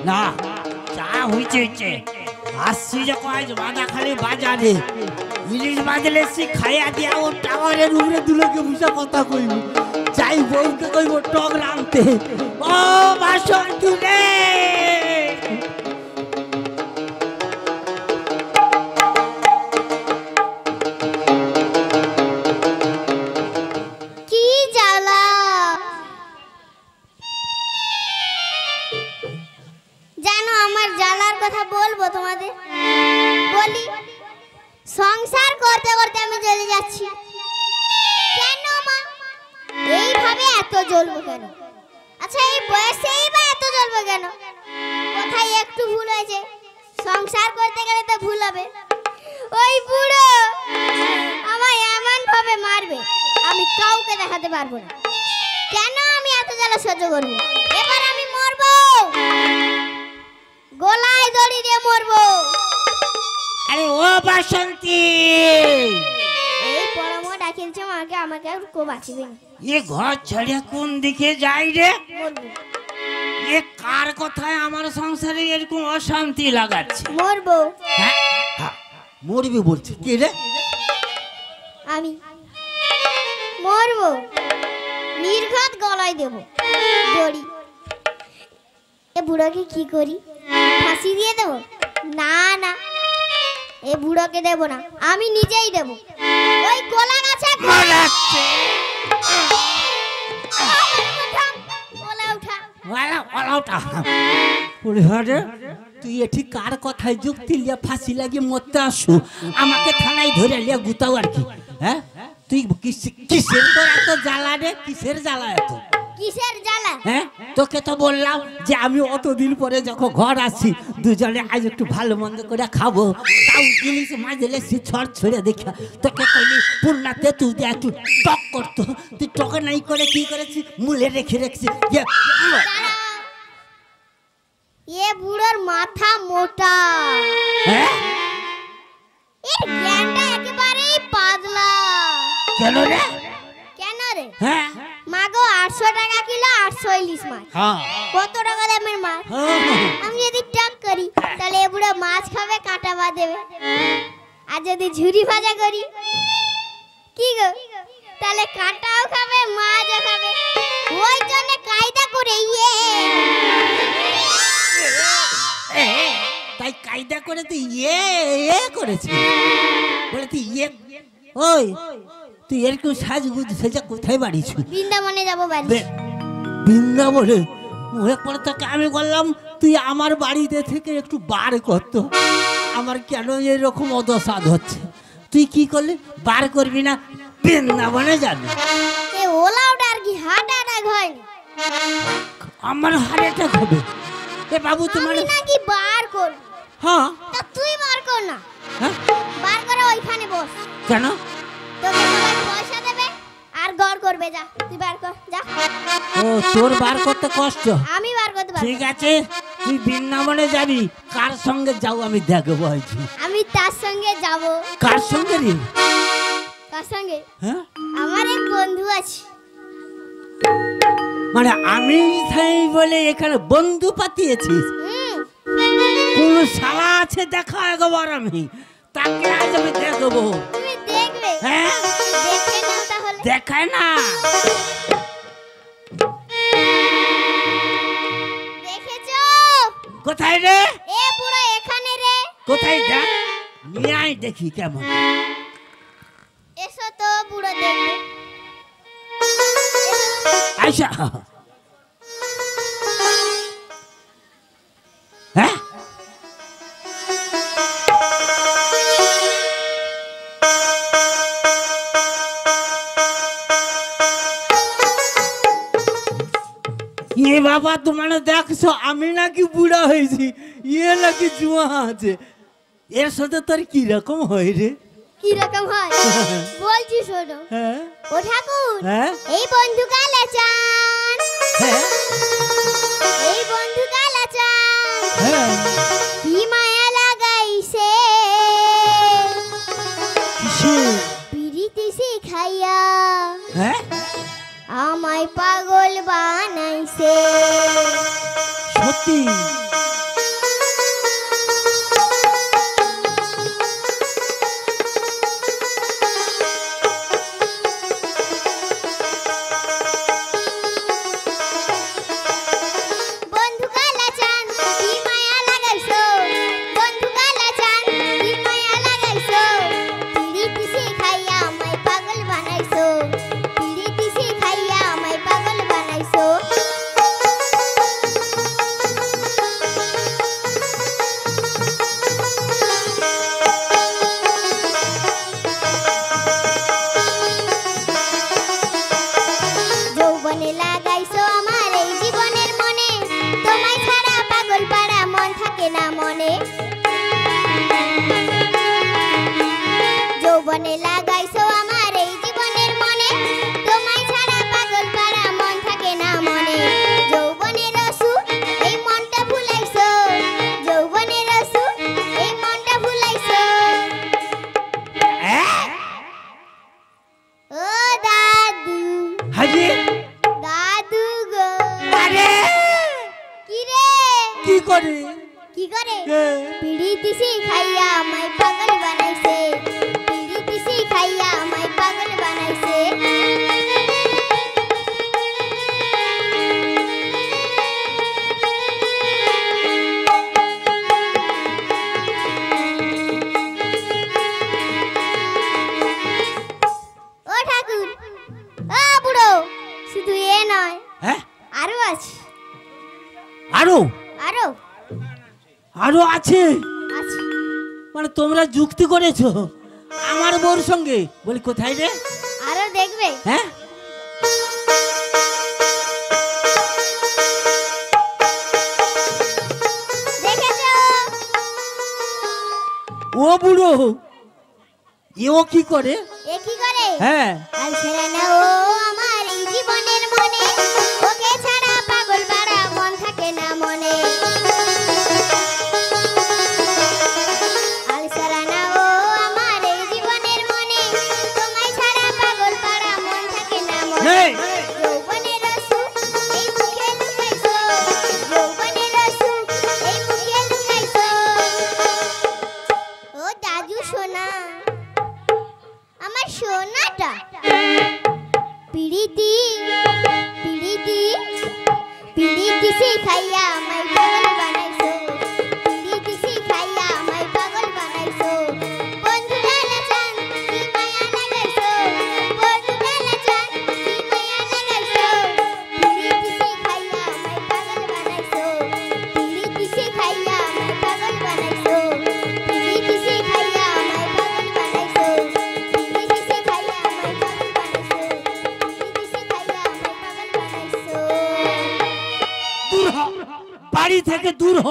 না চা হয়েছে আসছি যখন আজ বাঁধাখালী বাজারে ইলিশ বাজলে সে খাইয়া দিয়া ও টাওয়ারের উপরে দুলোকে বসে কথা কইব চাই বউকে কইব টক রাঁধতে ও বাসন তুলে কথা বলবো তোমাদের বলি সংসার করতে করতে আমি জ্বলে যাচ্ছি কেন মা এইভাবে এত জ্বলবো কেন আচ্ছা এই বয়সেই বা এত জ্বলবো কেন কোথায় একটু ভুল হয়েছে সংসার করতে গেলে তো ভুল হবে ওই বুড়ো আমায় এমন ভাবে মারবে আমি কাউকে দেখাতে পারবো না কেন আমি এত জ্বালা সহ্য করবো এবার আমি মরবো গলায় দড়ি দিয়ে মরবো আরে ও বাসন্তী এই পরমা ডাকিলছে মাকে আমাকে আর কো বাঁচিবে না এ ঘর ছেড়ে কোন দিকে যাই রে মরবো এ কার কথায় আমার সংসারে এরকম অশান্তি লাগাচ্ছে মরবো হ্যাঁ মরবি বলছে কে রে আমি মরবো নির্ঘাত গলায় দেব দড়ি এ বুড়োকে কি করি ফাঁসি দিয়ে দেবো না না এ বুড়োকে দেব না আমি নিজেই দেব ওই গোলা গাছে গলাচ্ছে তুই এটি কার কথায় যুক্তি লিয়া ফাঁসি লাগিয়ে মরতে আসু আমাকে থানায় ধরে লিয়া গুতাও আর কি হ্যাঁ তুই কিসের তোর এত জ্বালা রে কিসের জ্বালা এত কিসের জ্বালা হ্যাঁ তোকে তো বললাম যে আমি অতদিন পরে যখন ঘর আসছি দুজনে আজ একটু ভালো মন্দ করে খাবো তাও ইলিশ মাছ দিলে সে ছড় ছড়ে দেখা তোকে কইলি পুরনাতে তুই একটু টক করতো তুই টকে নাই করে কি করেছিস মুলে রেখে রেখেছি এ বুড়োর মাথা মোটা হ্যাঁ এর জ্ঞানটা একেবারেই পাতলা কেন রে কেন রে হ্যাঁ মাগো 800 টাকা কিলো 800 ইলিশ মাছ হ্যাঁ কত টাকা দামের মাছ আমি যদি টাক করি তাহলে এ বুড়ো মাছ খাবে কাটা বাদ দেবে আর যদি ঝুরি ভাজা করি কি গো তাহলে কাটাও খাবে মাছও খাবে ওই জন্য কায়দা করে তাই কায়দা করে তুই ইয়ে করেছিস বলে তুই ইয়ে ওই তুই এরকম সাজগুজ সেজা কোথায় বাড়িছ বৃন্দাবনে যাবো বাড়ি বৃন্দাবনে মনে পড়ে তোকে আমি বললাম তুই আমার বাড়িতে থেকে একটু বার করতো আমার কেন এরকম অদসাদ হচ্ছে তুই কি করলি বার করবি না বৃন্দাবনে যাবি এ ওলা ওটা আর কি হার্ট অ্যাটাক হয় আমার হার্ট অ্যাটাক হবে এ বাবু তোমার আমি নাকি বার কর হ্যাঁ তা তুই বার কর না হ্যাঁ বার করে ওইখানে বস কেন তোকে সবাই পয়সা দেবে আর গড় করবে যা তুই বার কর যা ও তোর বার করতে কষ্ট আমি বার করতে পারবো ঠিক আছে তুই বৃন্দাবনে যাবি কার সঙ্গে যাও আমি দেখবো আছি আমি তার সঙ্গে যাব কার সঙ্গে রে কার সঙ্গে হ্যাঁ আমার এক বন্ধু আছে মানে আমি তাই বলে এখানে বন্ধু পাতিয়েছিস হুম কোন শালা আছে দেখা একবার আমি তাকে আজ আমি দেখবো তুমি দেখবে হ্যাঁ দেখে নাও তাহলে দেখায় না দেখেছো কোথায় রে এ বুড়ো এখানে রে কোথায় দেখ নিয়ে আয় দেখি কেমন এসো তো বুড়ো দেখবে আইসা হ্যাঁ এ বাবা তোমার দেখছো আমি নাকি বুড়া হয়েছি ইয়ে নাকি জুয়া আছে এর সাথে তোর কি রকম হয় রে কি রকম হয় বলছি শোনো। হ্যাঁ ও ঠাকুর, হ্যাঁ এই বন্ধু কালাচান, হ্যাঁ এই বন্ধু কালাচান হ্যাঁ কি মায়া লাগাইছে কিসে পিরিতি শিখাইয়া হ্যাঁ আমায় পাগল বানাইছে। সত্যি বন্ধু কালাচান কি মায়া লাগাইছো, বন্ধু কালাচান কি মায়া লাগাইছো পিরিতি শিখাইয়া আমায় পাগল বানাইছো, পিরিতি শিখাইয়া আমায় পাগল বানাইছো। যৌবনে লাগাইছো আমার এই জীবনের মনে, তোমায় ছাড়া পাগল পাড়া মন থাকে না মনে। যৌবনে লাগাইছো আমার এই জীবনের মনে, তোমায় ছাড়া পাগল পাড়া মন থাকে না মনে। যৌবনের রসু এই মনটা ভুলাইছো, যৌবনের রসু এই মনটা ভুলাইছো। ও দাদু, হাজি দাদু গো, আরে কি রে কি করে কি করে এ, পিড়িতি শিখাইয়া আমায় পাগল বানাইছে, পিড়িতি শিখাইয়া আমায় পাগল বানাইছে। ও ঠাকুর, ও বুড়ো, শুধু এ নয় হ্যাঁ আরো আছে, আরো আরো আরো আছে আছে। মানে তোমরা যুক্তি করেছো আমার বউর সঙ্গে বলি কোথায় রে আরো দেখবে হ্যাঁ দেখেছো? ও বুড়ো এও কি করে এ কি করে? হ্যাঁ আর ছেড়ে না ও আমার এই জীবনের মনে, ওকে ছাড়া পাগল পাড়া মন থাকে না মনে। আর ছেড়ে না ও আমার এই জীবনের মনে, তোমায় ছাড়া পাগল পাড়া মন থাকে না মনে। নেই। যৌবনের রসু এই মুখে লুকাইছো, যৌবনের রসু এই মুখে লুকাইছো। ও দাদু সোনা, আমার সোনাটা পিড়িতি পিড়িতি পিড়িতি শিখাইয়া আমায় পাগল বানাইছো, পিড়িতি শিখাইয়া আমায় পাগল বানাইছো। বন্ধু কালাচান কি মায়া লাগাইছো, বন্ধু কালাচান কি মায়া লাগাইছো পিড়িতি শিখাইয়া আমায় পাগল বানাইছো, পিড়িতি শিখাইয়া আমায় পাগল বানাইছো, পিড়িতি শিখাইয়া আমায় পাগল বানাইছো, পিড়িতি শিখাইয়া আমায় পাগল বানাইছো, পিড়িতি শিখাইয়া আমায় পাগল বানাইছো। দূর হ বাড়ি থেকে দূর হ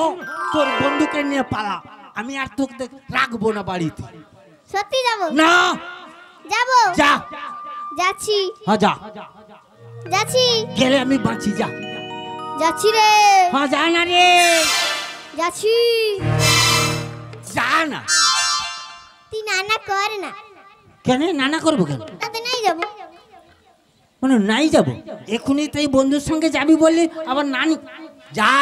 তোর বন্ধুকে নিয়ে পালা আমি আর তোকে রাখবো না বাড়িতে সত্যি যাবো? না যাবো, যা যাচ্ছি হ্যাঁ যা যাচ্ছি গেলে আমি বাঁচি যা যাচ্ছি রে, হ্যাঁ যা না রে যাচ্ছি। যা না তুই নানা কর না, কেন নানা করবো কেন তাতে নাই যাবো। মানে নাই যাবো এখনই তাই বন্ধুর সঙ্গে যাবি বললি আবার নানি যা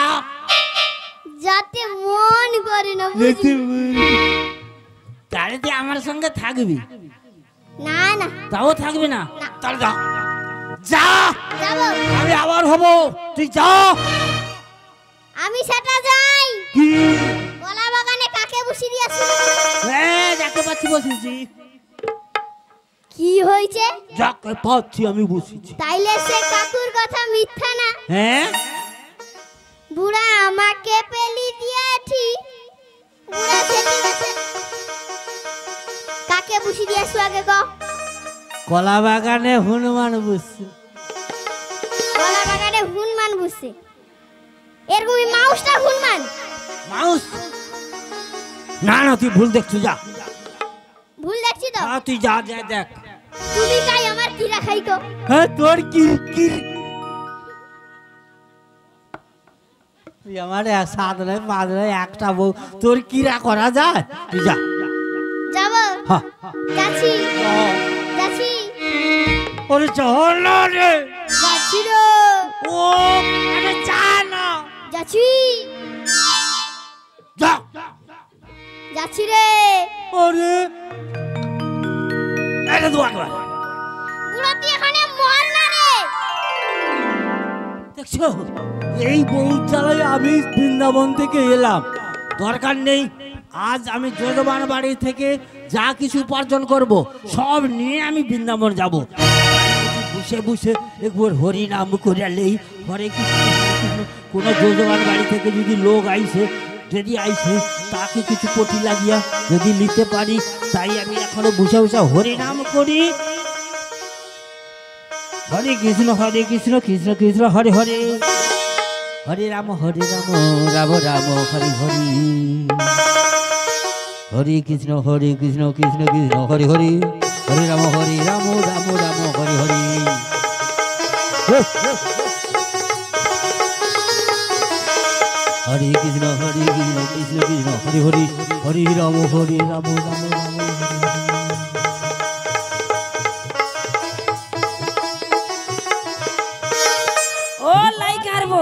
যাতে মন করে না বুঝলি? তাহলে তুই আমার সঙ্গে থাকবি না না তাও থাকবি না তাহলে যা যা যাবো, আমি আবার হব তুই যা আমি সেটা যাই। কি কলা বাগানে কাকে বসিয়ে দিয়েছি? হ্যাঁ যাকে পাচ্ছি বসেছি কি হয়েছে? যাকে পাচ্ছি আমি বসেছি। তাইলে সে কাকুর কথা মিথ্যা না? হ্যাঁ, বুড়া আমাকে পেলি দিয়াছি। বুড়া সে ঠিক আছে। কাকে বুঝি দিয়াছো আগে গো? কলা বাগানে হনুমান বসছে। কলা বাগানে হনুমান বসে? এরকমই মাউসটা হনুমান? মাউস? না না, তুই ভুল দেখছো, যা। ভুল দেখছি তো? হ্যাঁ, তুই যা যা দেখ। তুমি তাই আমার কিরা খাইতো? হ্যাঁ, তোর কি কি তুই আমার সাত নয় পাঁচ নয় একটা বউ, তোর কিরা করা যায়? তুই যা। যাব? হ্যাঁ, যাচ্ছি যাচ্ছি ওরে চল না রে। যাচ্ছি রে। ও আরে যা না। যাচ্ছি যা। যাচ্ছি রে। ওরে এটা তো একবার বুড়া তুই এখানে মর না রে। দেখছো, এই বউ চালাই আমি বৃন্দাবন থেকে এলাম। দরকার নেই, আজ আমি যজমান বাড়ি থেকে যা কিছু উপার্জন করব সব নিয়ে আমি বৃন্দাবন যাব। বসে বসে একবার হরি নাম করিয়ালেই হরে কৃষ্ণ হরে কৃষ্ণ। কোনো যজমান বাড়ি থেকে যদি লোক আইসে, যদি আইসে তাকে কিছু পটি লাগিয়া যদি নিতে পারি, তাই আমি এখনো বসে বসে হরি নাম করি। হরে কৃষ্ণ কৃষ্ণ কৃষ্ণ হরে হরে, হরে রাম রাম রাম হরে হরে। হরে কৃষ্ণ কৃষ্ণ কৃষ্ণ হরে হরে, হরে রাম রাম রাম হরে হরে। হরে কৃষ্ণ কৃষ্ণ কৃষ্ণ হরে হরে, হরে রাম রাম রাম। ও লাইক আরবো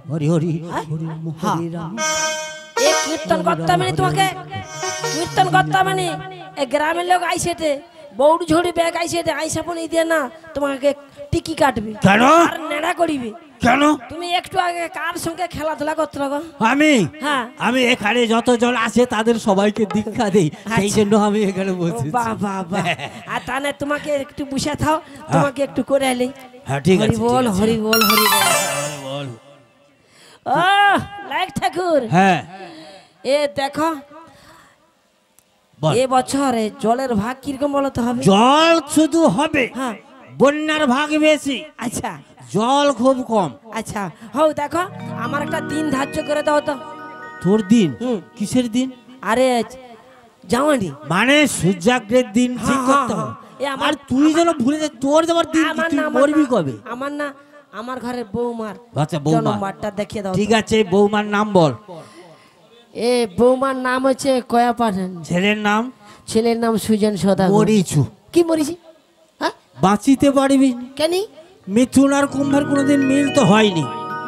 হরি হরি হরি হরি রাম। এ কীর্তন করতে মানে তোমাকে কীর্তন করতে মানে এ গ্রামের লোক আইসেতে বউড় ঝড়ি ব্যাগ আইসেতে আইসা পনি দিয়ে না তোমাকে টিকি কাটবে কেন? আর নেড়া করিবে। কেন? তুমি একটু আগে কার সঙ্গে খেলাধুলা করতে লাগো? আমি হ্যাঁ। আমি এখানে যতজন আছে তাদের সবাইকে দীক্ষা দেই, সেই জন্য আমি এখানে বসেছি। বাহ বাহ বাহ। আর তাহলে তোমাকে একটু বসে থাও, তোমাকে একটু করে এলি। হ্যাঁ, ঠিক আছে, হরি বল ঠিক আছে। হরি বল হরি বল। বল। ও লাইক ঠাকুর, হ্যাঁ, এ দেখো বল। এ বছরে জলের ভাগ কিরকম বলতে হবে? জল শুধু হবে, হ্যাঁ। বন্যার ভাগ বেশি, আচ্ছা জল খুব কম। আচ্ছা হও, দেখো আমার একটা দিন ধার্য করে দাও তো। তোর দিন? হুম। কিসের দিন? আরে জামানি মানে সূর্যাগ্রের দিন ঠিক হ্যাঁ, করতে হ্যাঁ, হবে। এ আমার- আর তুই যেন ভুলে যা, তোর যাবার দিন কি? আমার তুই না মরবি কবে? আমার না আমার ঘরের বৌমার আচ্ছা, বৌমা। জন্মবারটা দেখিয়ে দাও। ঠিক আছে, বৌমার নাম বল। এ বৌমার নাম হচ্ছে কয়া পাঠান, ছেলের নাম? ছেলের নাম সুজন সদা। মরিচু। কি মরিছি? হ্যাঁ বাঁচিতে পারবি? কেন? মিথুন আর কুম্ভের কোনোদিন মিল তো হয়নি,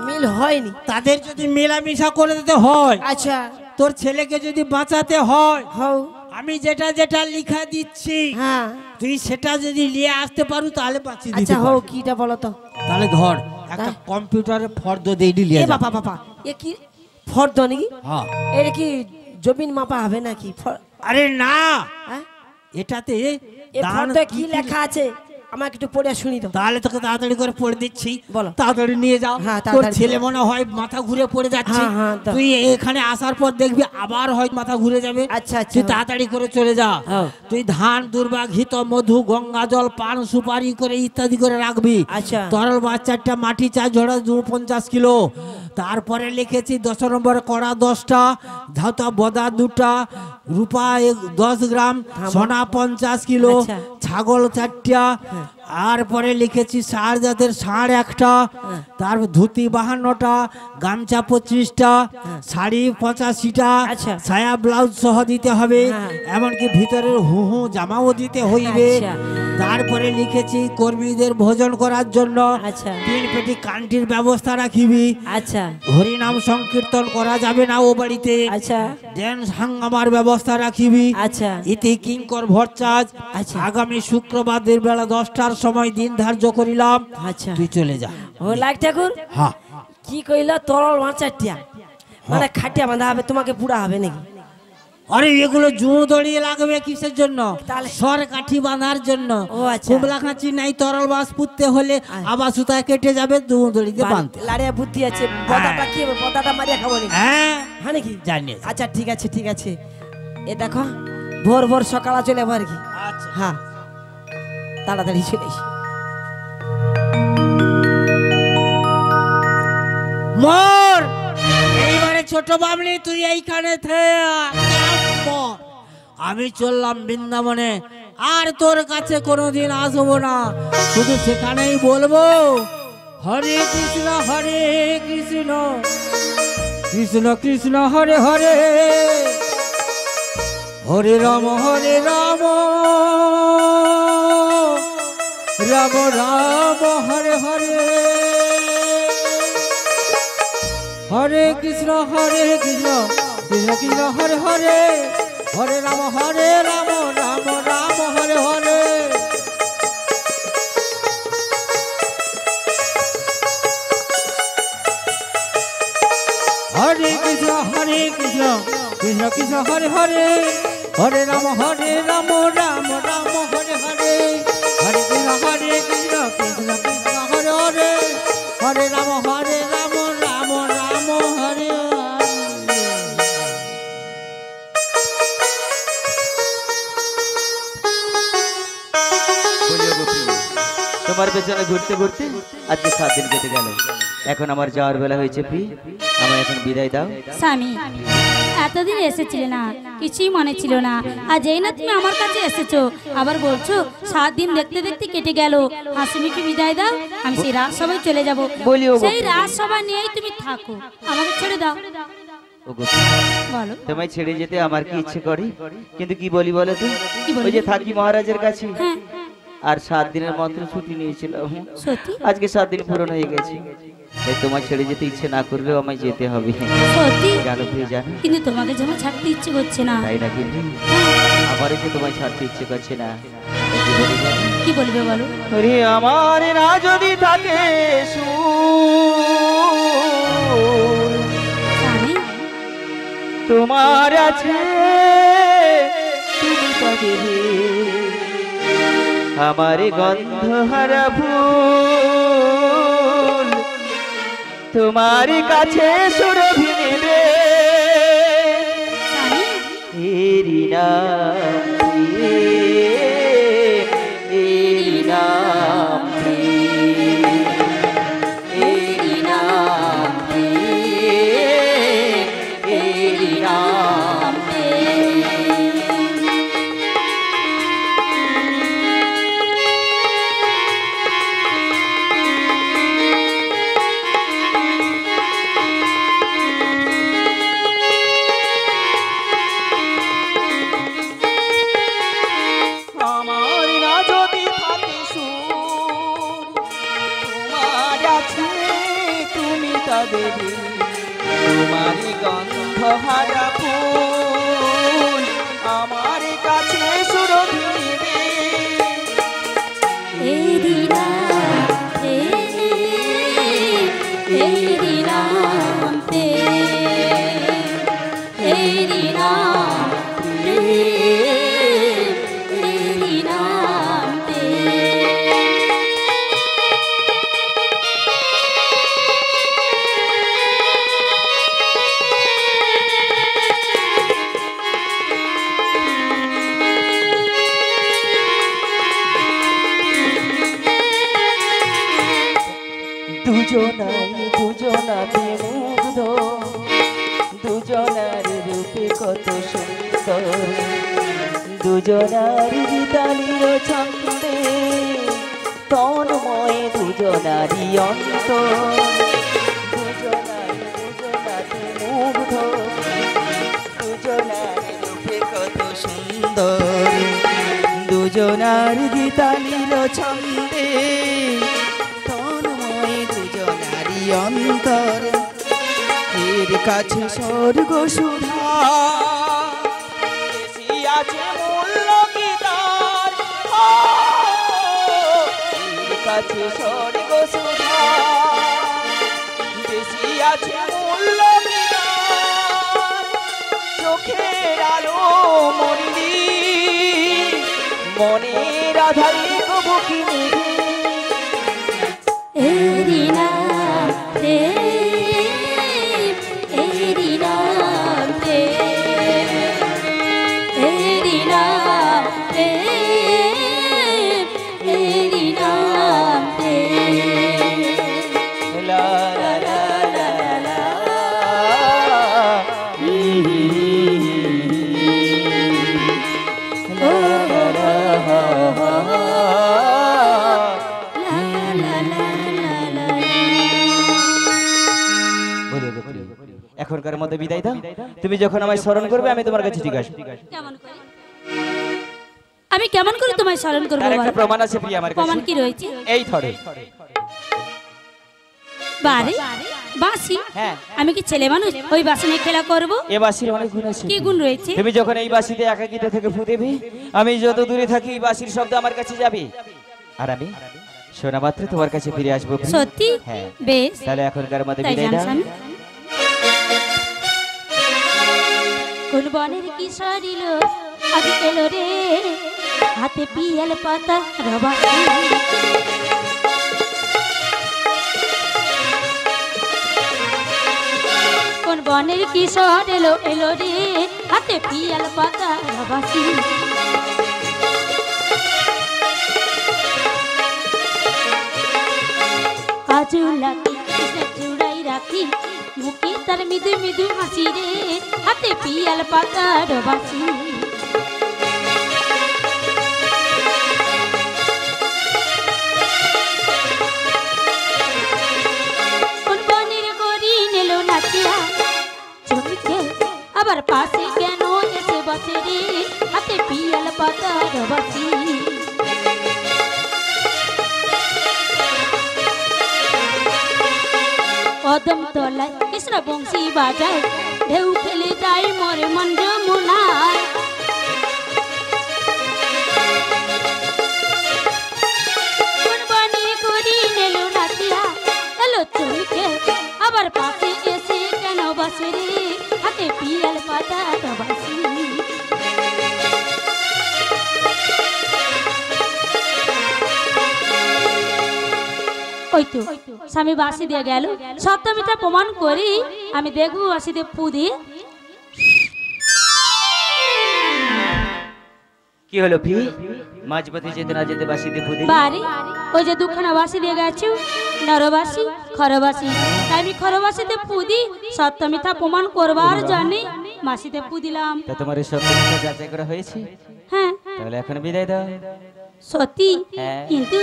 মিল হয়নি। তাদের যদি মেলামেশা করে দিতে হয়, আচ্ছা তোর ছেলেকে যদি বাঁচাতে হয়, হও। আমি যেটা যেটা লিখা দিচ্ছি হ্যাঁ তুই সেটা যদি নিয়ে আসতে পারু তাহলে বাঁচিয়ে দিতে আচ্ছা হও, পারবি। কিটা বলো তো? তাহলে ধর একটা হ্যাঁ। কম্পিউটারে ফর্দ দিয়ে নিয়ে এ যা। বাবা বাবা, এ কি ফর্দ নাকি? হ্যাঁ। এটা কি জমিন মাপা হবে নাকি? আরে না, হ্যাঁ? এটাতে এ দান ফর্দে কি কি লেখা আছে আমাকে একটু পড়ে শুনি তো। তাহলে তোকে তাড়াতাড়ি করে পড়ে দিচ্ছি, বলো। তাড়াতাড়ি নিয়ে যাও। হ্যাঁ, তোর তাড়াতাড়ি। ছেলে মনে হয় মাথা ঘুরে পড়ে যাচ্ছে, হ্যাঁ, হ্যাঁ, দাও। তুই এখানে আসার পর দেখবি আবার হয় মাথা ঘুরে যাবে। আচ্ছা, আচ্ছা। তুই তাড়াতাড়ি করে চলে যা। হ্যাঁ। তুই ধান দুর্বা ঘিত মধু গঙ্গা জল পান সুপারি করে ইত্যাদি করে রাখবি। আচ্ছা। তরল মাছ 4টা, মাটি চা ঝোড়া 50 কিলো। তারপরে লিখেছি 10 নম্বর কড়া 10টা, ধাতা বদা 2টা, রূপা 10 গ্রাম, সোনা 50 কিলো, আচ্ছা। ছাগল 4টা। আর পরে লিখেছি ষাঁড় জাতের ষাঁড় 1টা, তারপর ধুতি 52টা, গামছা 25টা, শাড়ি 85টা, আচ্ছা। ছায়া ব্লাউজ সহ দিতে হবে, হ্যাঁ। এমনকি ভিতরের হু জামাও দিতে হইবে। আচ্ছা। তারপরে লিখেছি কর্মীদের ভোজন করার জন্য আচ্ছা। 3 পেটি কান্টির ব্যবস্থা রাখিবি। আচ্ছা হরিনাম সংকীর্তন করা যাবে না ও বাড়িতে। আচ্ছা ড্যান্স হাঙ্গামার ব্যবস্থা রাখিবি। আচ্ছা ইতি কিঙ্কর ভরচাজ। আচ্ছা। আগামী শুক্রবার বেলা 10টার সময় দিন ধার্য করিলাম, আচ্ছা তুই চলে যা। ও লাইক ঠাকুর, হ্যাঁ, কি কইলা? তরল মাছ 4টা, মানে খাটিয়া বাঁধা হবে, তোমাকে পুরা হবে নাকি? আরে এগুলো জুঁ দড়িয়ে লাগবে কিসের জন্য? তাহলে? সর কাঠি বাঁধার জন্য। ও আচ্ছা। কুমলা কাঁচি নাই তরল বাস পুঁততে হলে আবার সুতা কেটে যাবে, জুঁ দড়িতে বাঁধতে। লাড়িয়া বুদ্ধি আছে, পদাটা কি হবে? পদাটা মারিয়া খাবো নাকি? হ্যাঁ হ্যাঁ নাকি? জানি। আচ্ছা ঠিক আছে ঠিক আছে, এ দেখো ভোর ভোর সকালে চলে যাবো আর কি। আচ্ছা হ্যাঁ তাড়াতাড়ি চলে এসো। মোর এইবারে ছোট বাবলি তুই এইখানে আমি চললাম বৃন্দাবনে, আর তোর কাছে কোনোদিন আসবো না, শুধু সেখানেই বলবো হরে কৃষ্ণ কৃষ্ণ কৃষ্ণ হরে হরে, হরে রাম রাম রাম হরে হরে, হরে কৃষ্ণ কৃষ্ণ কৃষ্ণ হরে হরে, হরে রাম রাম রাম হরে হরে। হরে কৃষ্ণ কৃষ্ণ কৃষ্ণ হরে হরে, হরে রাম রাম রাম হরে হরে, হরে কৃষ্ণ কৃষ্ণ কৃষ্ণ হরে হরে, হরে রাম রাম রাম হরে হরে। বলিও গোপী, তোমার পেছনে ঘুরতে ঘুরতে আজকে 7 দিন কেটে গেল। এখন আমার যাওয়ার বেলা হয়েছে, প্রি আমায় এখন বিদায় দাও। স্বামী, এতদিন এসেছিলে না, কিছুই মনে ছিল না, আর যেই না তুমি আমার কাছে এসেছো আবার বলছো 7 দিন দেখতে দেখতে কেটে গেল, হাসিমিকে বিদায় দাও, আমি সেই রাজসভায় চলে যাব। বলিও গোপী। সেই রাজসভা নিয়েই তুমি থাকো, আমাকে ছেড়ে দাও। ও গোপী, বলো তোমায় ছেড়ে যেতে আমার কি ইচ্ছে করে, কিন্তু কি বলি বলো তো? কি বলবি? ওই যে থাকি মহারাজের কাছে, হ্যাঁ আর 7 দিনের মাত্র ছুটি নিয়েছিলাম, সত্যি আজকে 7 দিন পূরণ হয়ে গেছে। তাই তোমায় ছেড়ে যেতে ইচ্ছে না করলেও আমায় যেতে হবে। সত্যি, জানো প্রিয়, জানো কিন্তু তোমাকে যেমন ছাড়তে ইচ্ছে করছে না। তাই না? কিন্তু আমারও যে তোমায় ছাড়তে ইচ্ছে করছে না। কি বলি জানো? কি বলবে বলো? ওরে আমার না যদি থাকে স্বামী, তোমার আছে তুমি তবে আমার গন্ধ হারা ফুল, তোমার কাছে সুরভি নেবে স্বামী, এরি নাম প্রেম, এরি নাম প্রেম, এরি নাম প্রেম, এরি নাম প্রেম। আমার না যদি থাকে সুর, তোমার আছে তুমি তা দেবে, তোমারই গন্ধ হারা ফুল আমার কাছে সুরভি নেবে। এই দিনাম প্রেম, এই দিনাম প্রেম, এই দিনাম প্রেম, এই দিনাম প্রেম। দুজনাতে মুগ্ধ, দুজনার রূপে কত সুন্দর, দুজনার গীতালির ছন্দে তন্ময় দুজনারই অন্তর, দুজনাতে মুগ্ধ, দুজনার রূপে কত সুন্দর, দুজনার গীতালির ছন্দে তন্ময় দুজনারই অন্তর, এর কাছে স্বর্গ সুধা বেশি আছে মূল্য গীতার, এর কাছে স্বর্গ সুধা বেশি আছে মূল্য গীতার, চোখের আলো আধারে কবু কি নিভে এরি নাম প্রেম, এরি নাম প্রেম, এরি নাম প্রেম, এরি নাম প্রেম। লা লা লা লা লা লা লা লা এখনকার মতো বিদায় দাও। তুমি যখন আমায় স্মরণ করবে আমি তোমার কাছে ঠিক আসবো। কেমন করে? আমি কেমন করে তোমায় স্মরণ করবো? তার একটা বলো? প্রমাণ আছে প্রিয়া আমার প্রমাণ কাছে। কি রয়েছে? এই ধরে বারে বাঁশি? হ্যাঁ। আমি কি ছেলে মানুষ ওই বাঁশি নিয়ে খেলা করব? এ বাঁশির অনেক গুণ আছে। কি গুণ রয়েছে? তুমি যখন এই বাঁশিতে একাকিতা থেকে ফু দেবে, আমি যত দূরে থাকি এই বাঁশির শব্দ আমার কাছে যাবে, আর আমি শোনা মাত্র তোমার কাছে ফিরে আসবো। সত্যি? হ্যাঁ। বেশ, তাহলে এখনকার মতো তাই বিদায় জান দাও। স্বামী। কোন বনের কি সরিল আজ এলো রে, হাতে পিয়াল পাতা রবাসি। কোন বনের কিশোর এলো এলো রে, হাতে পিয়াল পাতা রবাসি। কাজু লাকি চূড়াই রাখি, মুখে তার মৃদু মৃদু হাসি রে, হাতে পিয়াল পাতা রবাসি। কোন বনের গরি নেলো নাচিয়া চোখে, আবার পাশে কেন এসে বসে রে, হাতে পিয়াল পাতা রবাসি। কদম তলায় কৃষ্ণ বংশী বাজায়, ঢেউ ফেলে যায় মরে মন যমুনায়। কোন বনে করি নেলো নাচিয়া এলো চলকে, আবার পাশে এসে কেন বসে রে, হাতে পিয়াল পাতা রবাসি। ওই তো স্বামী বাঁশি দিয়ে গেল, সপ্তমীটা প্রমাণ করি আমি দেখবো বাঁশিতে পু দিয়ে। কি হলো ভি? মাঝপথে যেতে না যেতে বাঁশিতে ফু দিলে? বাড়ি ওই যে দুখানা বাঁশি দিয়ে গেছো, নরবাসী খরবাসী, তাই আমি খরবাসীতে পু দিই, সপ্তমীটা প্রমাণ করবার জন্যে বাঁশিতে পু দিলাম। তা তোমার এই সপ্তমীটা যাচাই করা হয়েছে? হ্যাঁ তাহলে এখন বিদায় দাও। সত্যি, হ্যাঁ। কিন্তু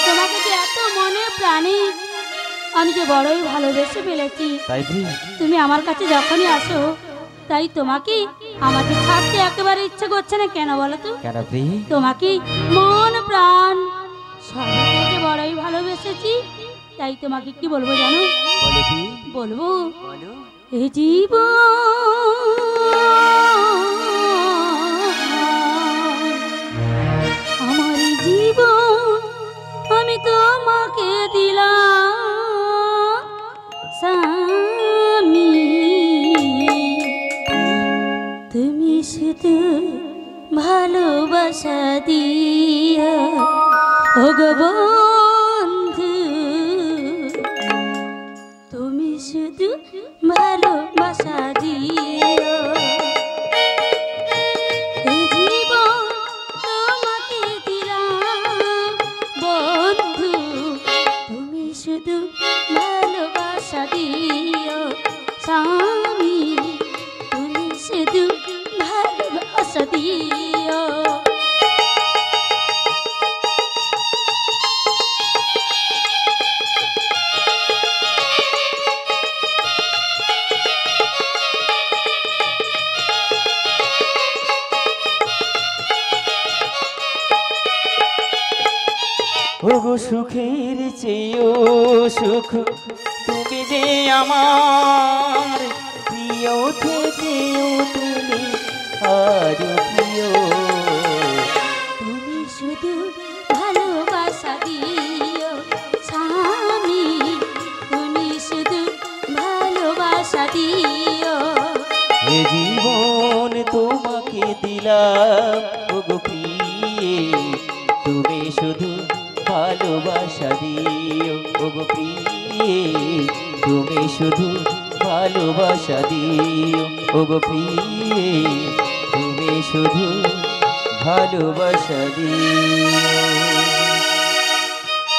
তোমাকে যে এত মনে প্রাণে আমি যে বড়ই ভালোবেসে ফেলেছি, তাই ভি? তুমি আমার কাছে যখনই আসো তাই তোমাকে আমাকে ছাড়তে একেবারে ইচ্ছে করছে না, কেন বলো তো? কেন ভি? তোমাকে মন প্রাণ সব থেকে বড়ই ভালোবেসেছি, তাই তোমাকে কি বলবো জানো? বলো ভি? বলবো বলো। এই জীবন আমার জীবন আমি তোমাকে দিলাম স্বামী, তুমি শুধু ভালোবাসা দিয়া ও গো বন্ধু, তুমি শুধু ভালোবাসা দিও। এই জীবন তোমাকে দিলাম বন্ধু, তুমি শুধু ভালোবাসা দিও স্বামী, তুমি শুধু ভালোবাসা দিও। ওগো সুখের চেয়েও সুখ তুমি যে আমার প্রিয় থেকেও তুমি আরো প্রিয়। তুমি শুধু ভালোবাসা দিও স্বামী, তুমি শুধু ভালোবাসা দিও। এ জীবন তোমাকে দিলাম ওগো প্রিয়ে, তুমি শুধু ভালোবাসা দিও ওগো প্রিয়ে, তুমি শুধু ভালোবাসা দিও ওগো প্রিয়ে, তুমি শুধু ভালোবাসা দিও।